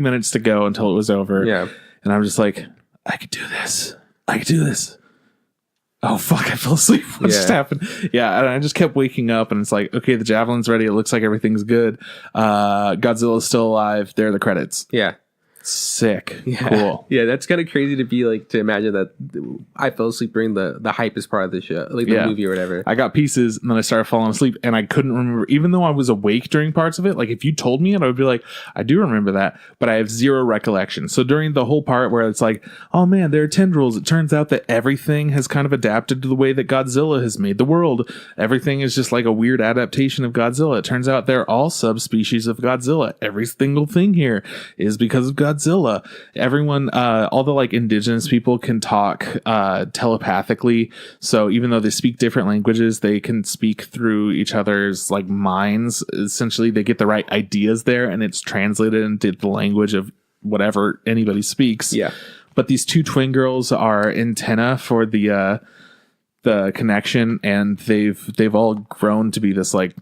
minutes to go until it was over. Yeah. And I'm just like, I could do this. oh fuck, I fell asleep. What just happened? Yeah, and I just kept waking up, and it's like, okay, the javelin's ready. It looks like everything's good. Godzilla's still alive. There are the credits. Yeah. Sick. Yeah. Cool. Yeah, that's kind of crazy to be like, to imagine that I fell asleep during the hypest part of the show, like the movie or whatever. I got pieces and then I started falling asleep and I couldn't remember, even though I was awake during parts of it. Like if you told me it, I would be like, I do remember that, but I have zero recollection. So during the whole part where it's like, oh man, there are tendrils, it turns out that everything has kind of adapted to the way that Godzilla has made the world. Everything is just like a weird adaptation of Godzilla. It turns out they're all subspecies of Godzilla. Every single thing here is because of Godzilla. Everyone, all the like indigenous people can talk telepathically. So even though they speak different languages, they can speak through each other's like minds. Essentially, they get the right ideas there, and it's translated into the language of whatever anybody speaks. Yeah. But these two twin girls are antenna for the connection, and they've all grown to be this like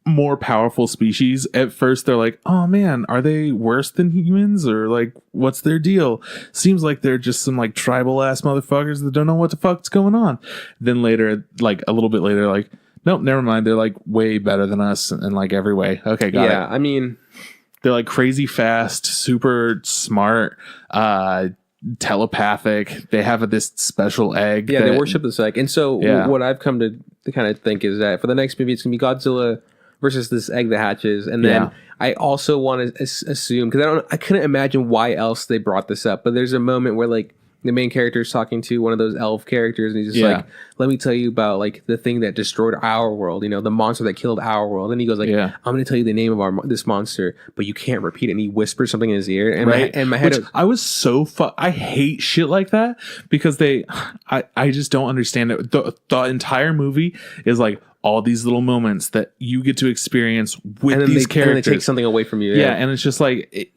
more powerful species. At first they're like, oh man, are they worse than humans, or like what's their deal? Seems like they're just some like tribal ass motherfuckers that don't know what the fuck's going on. Then later, like a little bit later, like, nope, never mind, they're like way better than us in like every way. Okay, got it. I mean, they're like crazy fast, super smart, telepathic. They have this special egg. Yeah, they worship this egg. And so what I've come to kind of think is that for the next movie, it's gonna be Godzilla versus this egg that hatches. And then I also want to assume, because I couldn't imagine why else they brought this up, but there's a moment where like the main character is talking to one of those elf characters, and he's just like, let me tell you about like the thing that destroyed our world, you know, the monster that killed our world. And he goes like, I'm going to tell you the name of this monster, but you can't repeat it. And he whispers something in his ear, and my head. I was so I hate shit like that, because I just don't understand it. The entire movie is like all these little moments that you get to experience with these characters. And they take something away from you. Yeah, and it's just like,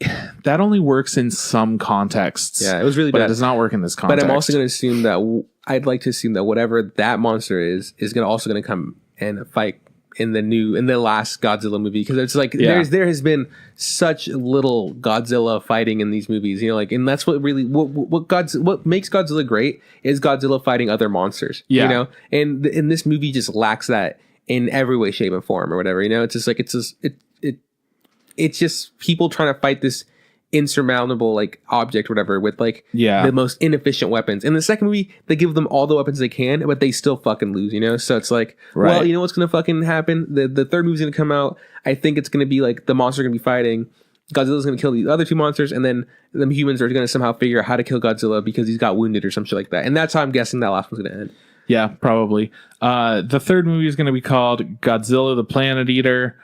that only works in some contexts. Yeah, it was really bad. But it does not work in this context. But I'm also going to assume that, I'd like to assume that whatever that monster is going to come and fight in the last Godzilla movie, because it's like there has been such little Godzilla fighting in these movies, you know, like, and that's what really what makes Godzilla great is Godzilla fighting other monsters, you know, and this movie just lacks that in every way, shape, and form, or whatever, you know. It's just like it's just people trying to fight this insurmountable like object, whatever, with like the most inefficient weapons. In the second movie, they give them all the weapons they can, but they still fucking lose, you know. So it's like, well, you know what's gonna fucking happen? The third movie's gonna come out. I think it's gonna be like the monster gonna be fighting Godzilla's gonna kill the other two monsters, and then the humans are gonna somehow figure out how to kill Godzilla because he's got wounded or some shit like that. And that's how I'm guessing that last one's gonna end. Yeah, probably. The third movie is gonna be called Godzilla the Planet Eater.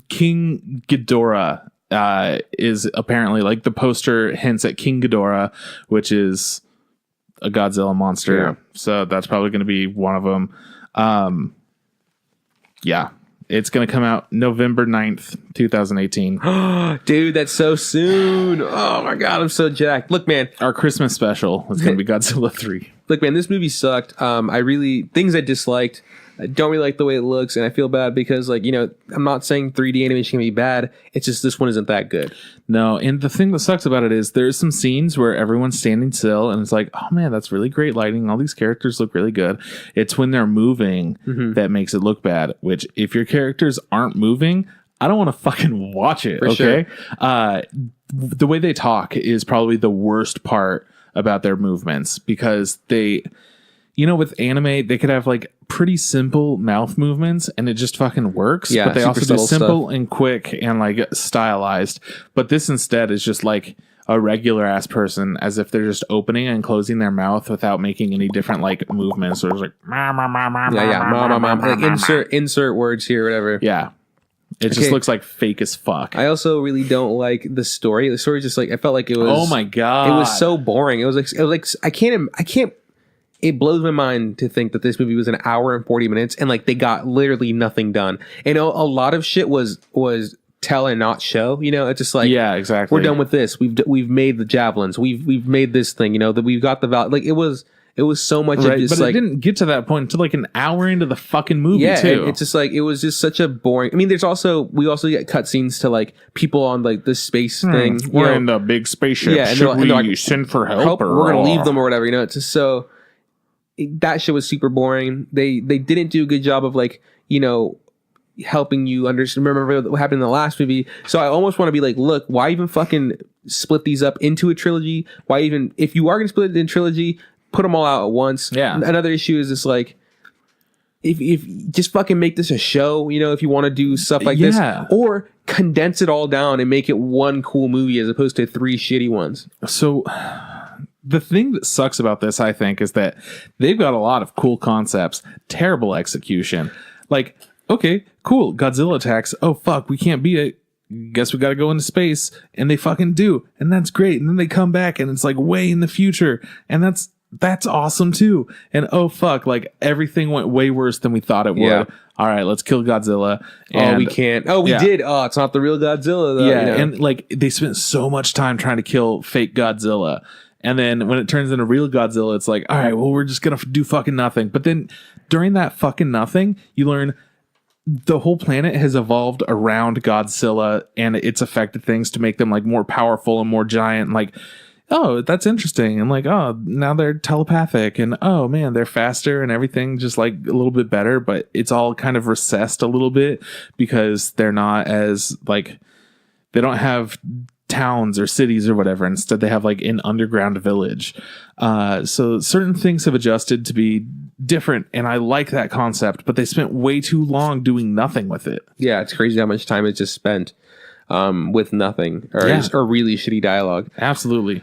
King Ghidorah is apparently, like, the poster hints at King Ghidorah, which is a Godzilla monster. Yeah. So that's probably going to be one of them. Yeah. It's going to come out November 9th, 2018. Dude, that's so soon. Oh my God, I'm so jacked. Look, man. Our Christmas special is going to be Godzilla 3. Look, man, this movie sucked. Things I disliked. I don't really like the way it looks, and I feel bad because, like, you know, I'm not saying 3D animation can be bad. It's just this one isn't that good. No, and the thing that sucks about it is there's some scenes where everyone's standing still, and it's like, oh man, that's really great lighting. All these characters look really good. It's when they're moving that makes it look bad, which if your characters aren't moving, I don't want to fucking watch it, okay? Sure. The way they talk is probably the worst part about their movements, because they... You know, with anime, they could have, like, pretty simple mouth movements, and it just fucking works. Yeah, but they also do simple and quick and, like, stylized. But this instead is just, like, a regular-ass person, as if they're just opening and closing their mouth without making any different, like, movements. So it's like... Like, insert words here, whatever. Yeah. It just looks like fake as fuck. I also really don't like the story. The story just, like, I felt like it was... Oh, my God. It was so boring. It was like I can't... It blows my mind to think that this movie was an hour and 40 minutes and, like, they got literally nothing done. And a lot of shit was tell and not show, you know. It's just like, yeah, exactly. We're done with this. We've made the javelins. We've made this thing, you know, that we've got the like, it was It was so much of just but it didn't get to that point until like an hour into the fucking movie too. It's just like it was just such a boring. I mean, we also get cutscenes to like people on like the space thing. We're in the big spaceship. Yeah, and Should we like, send for help? Or we're gonna leave them or whatever. It's just so that shit was super boring. They didn't do a good job of like helping you understand. Remember what happened in the last movie. So I almost want to be like, look, why even fucking split these up into a trilogy? Why even, if you are gonna split it in trilogy, put them all out at once. Yeah. Another issue is just like, if just fucking make this a show, if you want to do stuff like this, or condense it all down and make it one cool movie as opposed to 3 shitty ones. So the thing that sucks about this, I think, is that they've got a lot of cool concepts, terrible execution. Like, okay, cool, Godzilla attacks. Oh fuck, we can't beat it. Guess we gotta go into space, and they fucking do, and that's great. And then they come back, and it's like way in the future, and that's awesome too. And oh fuck, like everything went way worse than we thought it would. Yeah. All right, let's kill Godzilla. And, we can't. Oh, we did. Oh, it's not the real Godzilla though. Yeah, and like they spent so much time trying to kill fake Godzilla. And then when it turns into real Godzilla, it's like, all right, well, we're just gonna do fucking nothing. But then during that fucking nothing, you learn the whole planet has evolved around Godzilla, and it's affected things to make them like more powerful and more giant. Like, oh, that's interesting. And like, oh, now they're telepathic, and oh man, they're faster and everything just like a little bit better, but it's all kind of recessed a little bit because they're not as like, they don't have towns or cities or whatever. Instead, they have like an underground village. So certain things have adjusted to be different, and I like that concept, but they spent way too long doing nothing with it. Yeah, it's crazy how much time is just spent with nothing or really shitty dialogue. Absolutely.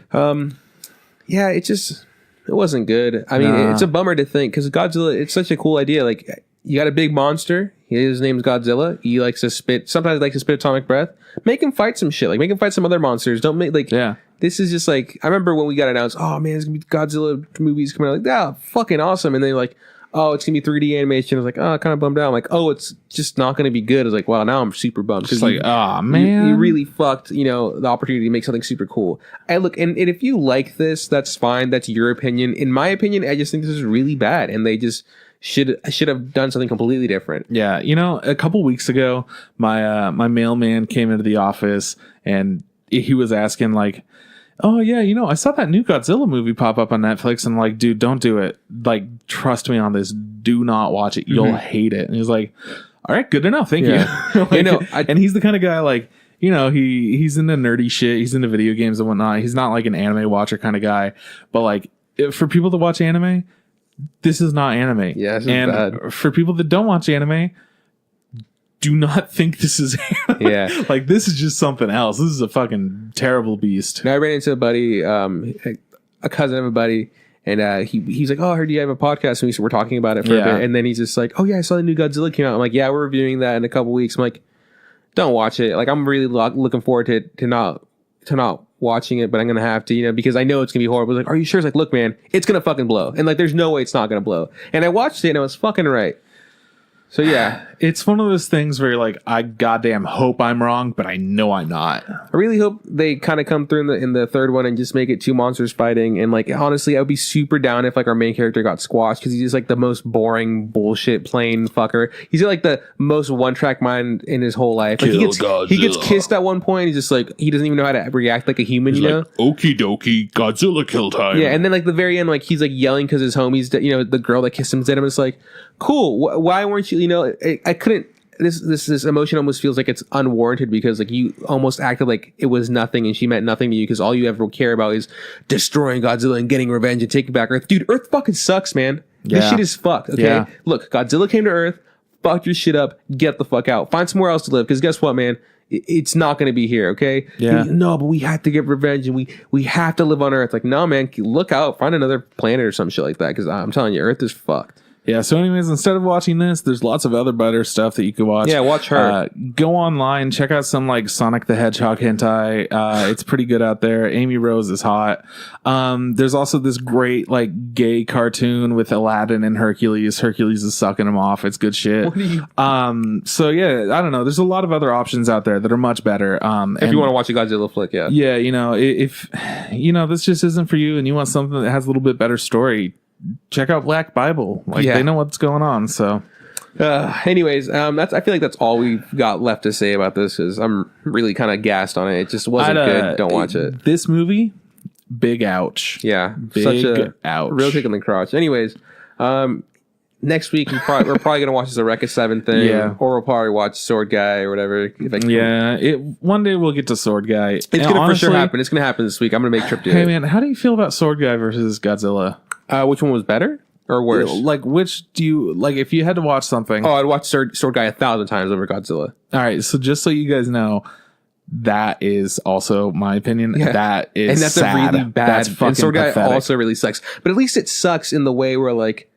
Yeah, it wasn't good. I mean, it's a bummer to think, because Godzilla, it's such a cool idea. Like, you got a big monster. His name's Godzilla. He likes to sometimes likes to spit atomic breath. Make him fight some shit. Like, make him fight some other monsters. Don't make, like, this is just like, I remember when we got announced, oh man, there's gonna be Godzilla movies coming out. Like, yeah, fucking awesome. And then like, oh, it's gonna be 3D animation. I was like, oh, kind of bummed out. I'm like, oh, it's just not gonna be good. I was like, wow, now I'm super bummed. Just like, oh man, you really fucked, the opportunity to make something super cool. And if you like this, that's fine. That's your opinion. In my opinion, I just think this is really bad, and they just should have done something completely different. Yeah, a couple weeks ago, my mailman came into the office, and he was asking like, oh yeah, I saw that new Godzilla movie pop up on Netflix, and I'm like, dude, don't do it. Like, trust me on this. Do not watch it. You'll hate it. And he was like, all right, good to know. Thank you. Like, and he's the kind of guy like, he's into nerdy shit. He's into video games and whatnot. He's not like an anime watcher kind of guy. But like, for people that watch anime, this is not anime. Yeah, this is bad. For people that don't watch anime, do not think this is anime. Yeah. Like, this is just something else. This is a fucking terrible beast. Now, I ran into a buddy, a cousin of a buddy, and he's like, oh, I heard you have a podcast, and we're talking about it for a bit. And then he's just like, oh yeah, I saw the new Godzilla came out. I'm like, yeah, we're reviewing that in a couple weeks. I'm like, don't watch it. Like, I'm really looking forward to not watching it, but I'm gonna have to, because I know it's gonna be horrible. Like, are you sure? It's like, look, man, it's gonna fucking blow, and like, there's no way it's not gonna blow. And I watched it, and I was fucking right. So yeah, it's one of those things where you're like, I goddamn hope I'm wrong, but I know I'm not. I really hope they kind of come through in the third one and just make it 2 monsters fighting. And like, honestly, I would be super down if like our main character got squashed, because he's just like the most boring bullshit plain fucker. He's got like the most one-track mind in his whole life. Like, he gets kissed at one point. He's just like, he doesn't even know how to react like a human. He's like, okie dokie, Godzilla kill time. Yeah, and then like the very end, like he's like yelling because his homies, the girl that kissed him's dead. It's like, cool. Why weren't you? I couldn't. This emotion almost feels like it's unwarranted, because like you almost acted like it was nothing and she meant nothing to you, because all you ever care about is destroying Godzilla and getting revenge and taking back Earth. Dude, Earth fucking sucks, man. This shit is fucked. Okay, look, Godzilla came to Earth, fucked your shit up. Get the fuck out. Find somewhere else to live, because guess what, man? It's not going to be here. Okay. Yeah. No, but we have to get revenge, and we have to live on Earth. Like, no, man, look out, find another planet or some shit like that, because I'm telling you, Earth is fucked. Yeah, so anyways, instead of watching this, there's lots of other better stuff that you could watch. Yeah, watch her. Go online, check out some like Sonic the Hedgehog hentai. It's pretty good out there. Amy Rose is hot. There's also this great like gay cartoon with Aladdin and Hercules. Hercules is sucking him off. It's good shit. So yeah, I don't know. There's a lot of other options out there that are much better. If you want to watch a Godzilla flick, yeah. Yeah, if this just isn't for you and you want something that has a little bit better story, check out Black Bible. Like they know what's going on. So, anyways, I feel like that's all we've got left to say about this. Is I'm really kind of gassed on it. It just wasn't good. Don't watch it. This movie, big ouch. Yeah, big such a ouch. Real kick in the crotch. Anyways, next week we're probably gonna watch this Eureka 7 thing, or we'll probably watch Sword Guy or whatever. If I can. One day we'll get to Sword Guy. It's gonna for sure happen. It's gonna happen this week. I'm gonna make a trip to it. Hey man, how do you feel about Sword Guy versus Godzilla? Which one was better or worse? Like, which do you like? If you had to watch something, I'd watch Sword Guy 1,000 times over Godzilla. All right, so just so you guys know, that is also my opinion. Yeah. That is and that's sad. a really bad. That's fucking and Sword Guy pathetic. also really sucks. But at least it sucks in the way where like,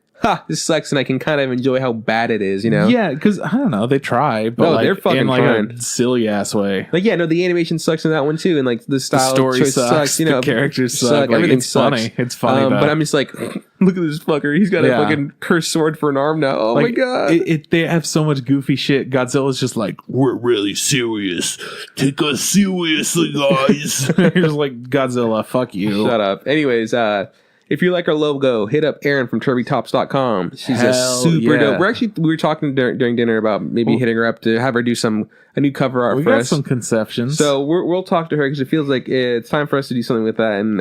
this sucks, and I can kind of enjoy how bad it is. You know? Yeah, because I don't know, they try, but like, they're fucking in like trying. a silly ass way. Like, the animation sucks in that one too, and like the style, the story choice sucks. The characters suck. Like, everything it's sucks. funny. It's funny, but I'm just like, look at this fucker. He's got a fucking cursed sword for an arm now. Oh my god! They have so much goofy shit. Godzilla's just like, we're really serious. Take us seriously, guys. You're just like, Godzilla, fuck you. Shut up. Anyways, if you like our logo, hit up Erin from TurbyTops.com. She's a super dope. We were talking during dinner about maybe hitting her up to have her do a new cover art for us. We got some conceptions. So we'll talk to her because it feels like it's time for us to do something with that. And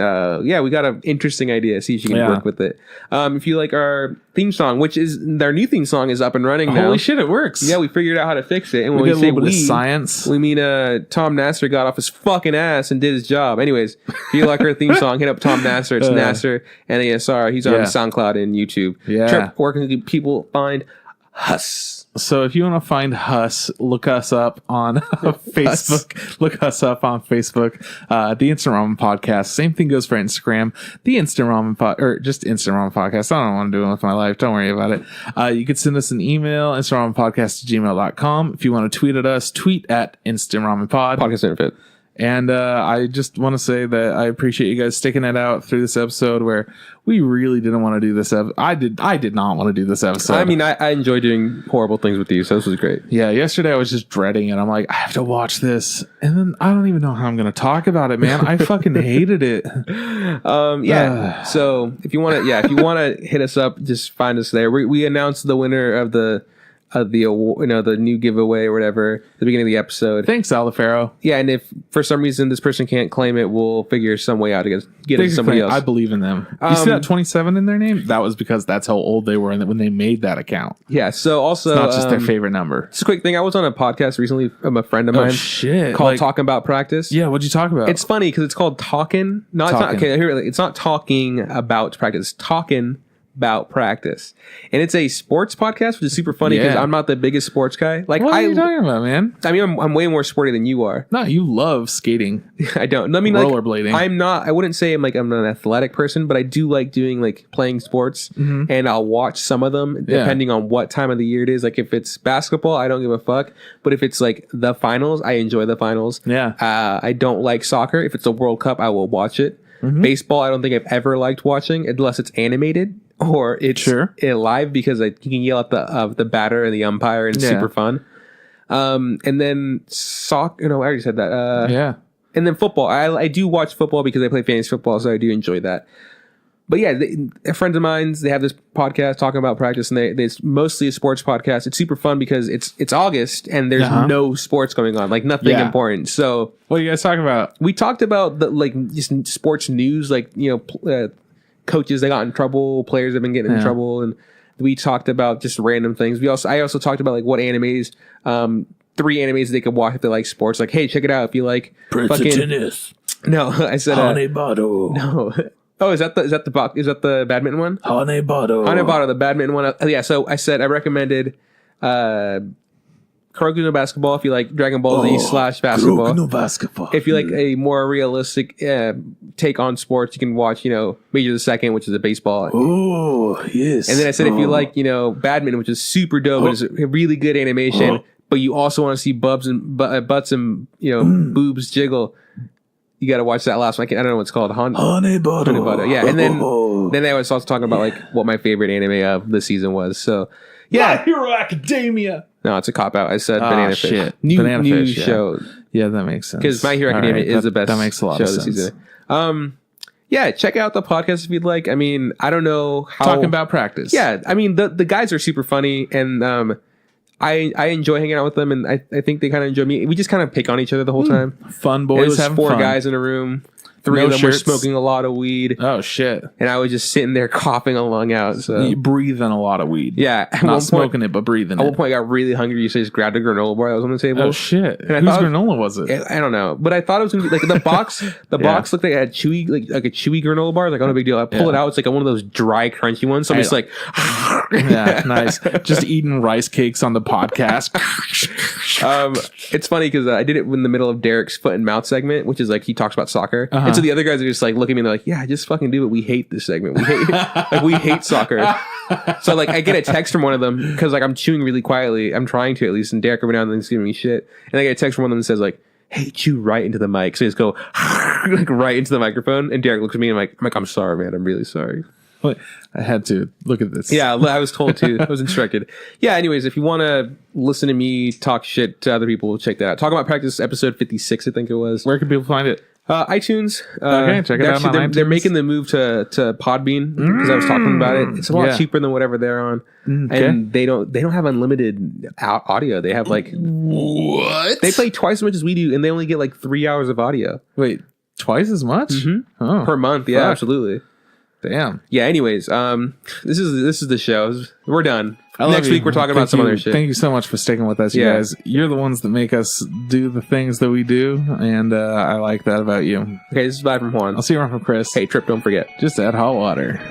we got an interesting idea. See if she can work with it. If you like our theme song, which is our new theme song is up and running now. Holy shit, it works. Yeah, we figured out how to fix it. And when we did a little bit of science. We mean Tom Nasser got off his fucking ass and did his job. Anyways, if you like our theme song, hit up Tom Nasser. It's Nasser NASR. He's on SoundCloud and YouTube. Yeah. Where can people find us? So if you want to find Huss, look us up on Facebook. Look us up on Facebook. The Instant Ramen Podcast. Same thing goes for Instagram. The Instant Ramen or just Instant Ramen Podcast. I don't know what I'm doing with my life. Don't worry about it. You could send us an email, instantramenpodcast@gmail.com. If you want to tweet at us, tweet at Instant Ramen Pod. Podcast Interfit. And I just want to say that I appreciate you guys sticking it out through this episode where we really didn't want to do this. I did not want to do this episode. I mean, I enjoy doing horrible things with you, so this was great. Yeah, yesterday I was just dreading it. I'm like, I have to watch this. And then I don't even know how I'm going to talk about it, man. I fucking hated it. So if you want to hit us up, just find us there. We announced the winner of the award, the new giveaway or whatever at the beginning of the episode. Thanks, Alfaro. Yeah, and if for some reason this person can't claim it, we'll figure some way out to get it to somebody else. I believe in them. You see that 27 in their name? That was because that's how old they were when they made that account. Yeah, so also it's not just their favorite number. Just a quick thing. I was on a podcast recently from a friend of mine called Talking About Practice. Yeah, what'd you talk about? It's funny because it's called Talking. No, it's not. Okay, it's not talking about practice. It's talking about practice, and it's a sports podcast, which is super funny because I'm not the biggest sports guy. Like, what are you talking about, man? I mean, I'm way more sporty than you are. No, you love skating. I don't. I mean, rollerblading. I'm not. I wouldn't say I'm an athletic person, but I do like doing playing sports, and I'll watch some of them depending on what time of the year it is. Like if it's basketball, I don't give a fuck. But if it's like the finals, I enjoy the finals. Yeah. I don't like soccer. If it's a World Cup, I will watch it. Baseball, I don't think I've ever liked watching unless it's animated. Or it's live because you can yell at the batter and the umpire and it's super fun. And then soccer, I already said that. And then football. I do watch football because I play fantasy football, so I do enjoy that. But yeah, friends of mine, they have this podcast talking about practice, and it's mostly a sports podcast. It's super fun because it's August and there's no sports going on, like nothing important. So what are you guys talking about? We talked about just sports news, coaches that got in trouble, players that have been getting in trouble, and we talked about just random things. I also talked about what animes, 3 animes they could watch if they like sports. Like, hey, check it out if you like tennis. No, I said Hanebado. No. Oh, is that the badminton one? Hanebado, the badminton one. Yeah, so I said I recommended Kuroko no Basketball if you like Dragon Ball Z / basketball. Kuroko no Basketball. If you like a more realistic take on sports, you can watch, Major the Second, which is a baseball. Oh, yes. And then I said if you like, badminton, which is super dope, it's a really good animation, but you also want to see butts and boobs jiggle, you got to watch that last one. I don't know what it's called. Hanebado. Yeah, and then I was also talking about what my favorite anime of the season was. So yeah, My Hero Academia. No, it's a cop out. I said Banana Fish. Shit. New Banana Fish, show. Yeah, that makes sense. Because My Hero Academia is the best that makes a lot show of this sense. season. yeah, check out the podcast if you'd like. I mean, I don't know how Talking about practice. Yeah, I mean the guys are super funny, and I enjoy hanging out with them, and I think they kind of enjoy me. We just kind of pick on each other the whole time. Fun boys. It was having 4 fun. guys in a room. 3 No of them shirts. were smoking a lot of weed. Oh shit! And I was just sitting there coughing a lung out. So You breathing a lot of weed. yeah, at Not smoking it, but breathing At it. one point, I got really hungry. So I just grabbed a granola bar that was on the table. Oh shit! And I Whose thought- granola was it? I don't know, but I thought it was gonna be like the box. The box looked like it had chewy, like a chewy granola bar. Like, oh, no big deal. I pull it out. It's like one of those dry, crunchy ones. So I'm just like, Yeah, nice. Just eating rice cakes on the podcast. It's funny because I did it in the middle of Derek's foot and mouth segment, which is like he talks about soccer, and so the other guys are just like look at me and they're like, yeah, just fucking do it. We hate this segment. We hate soccer. So like I get a text from one of them because like I'm chewing really quietly. I'm trying to at least, and Derek every now and then is giving me shit, and I get a text from one of them that says like, hey, chew right into the mic. So I just go like right into the microphone, and Derek looks at me and I'm like, I'm sorry, man. I'm really sorry. I had to look at this. Yeah, I was told to. I was instructed. Yeah, anyways, if you want to listen to me talk shit to other people, check that out. Talking About Practice, episode 56, I think it was. Where can people find it? iTunes. Okay, check it out on iTunes. They're making the move to Podbean because I was talking about it. It's a lot cheaper than whatever they're on, and they don't have unlimited audio. They have like what? They play twice as much as we do, and they only get like 3 hours of audio. Wait, twice as much? Oh, per month? Yeah, fuck. absolutely. Damn. Yeah. Anyways, this is the show. We're done. I love Next you. week we're talking about some other shit. Thank you so much for sticking with us, you guys. You're the ones that make us do the things that we do, and I like that about you. Okay, this is bye from Juan. I'll see you around from Chris. Hey, Trip, don't forget. Just add hot water.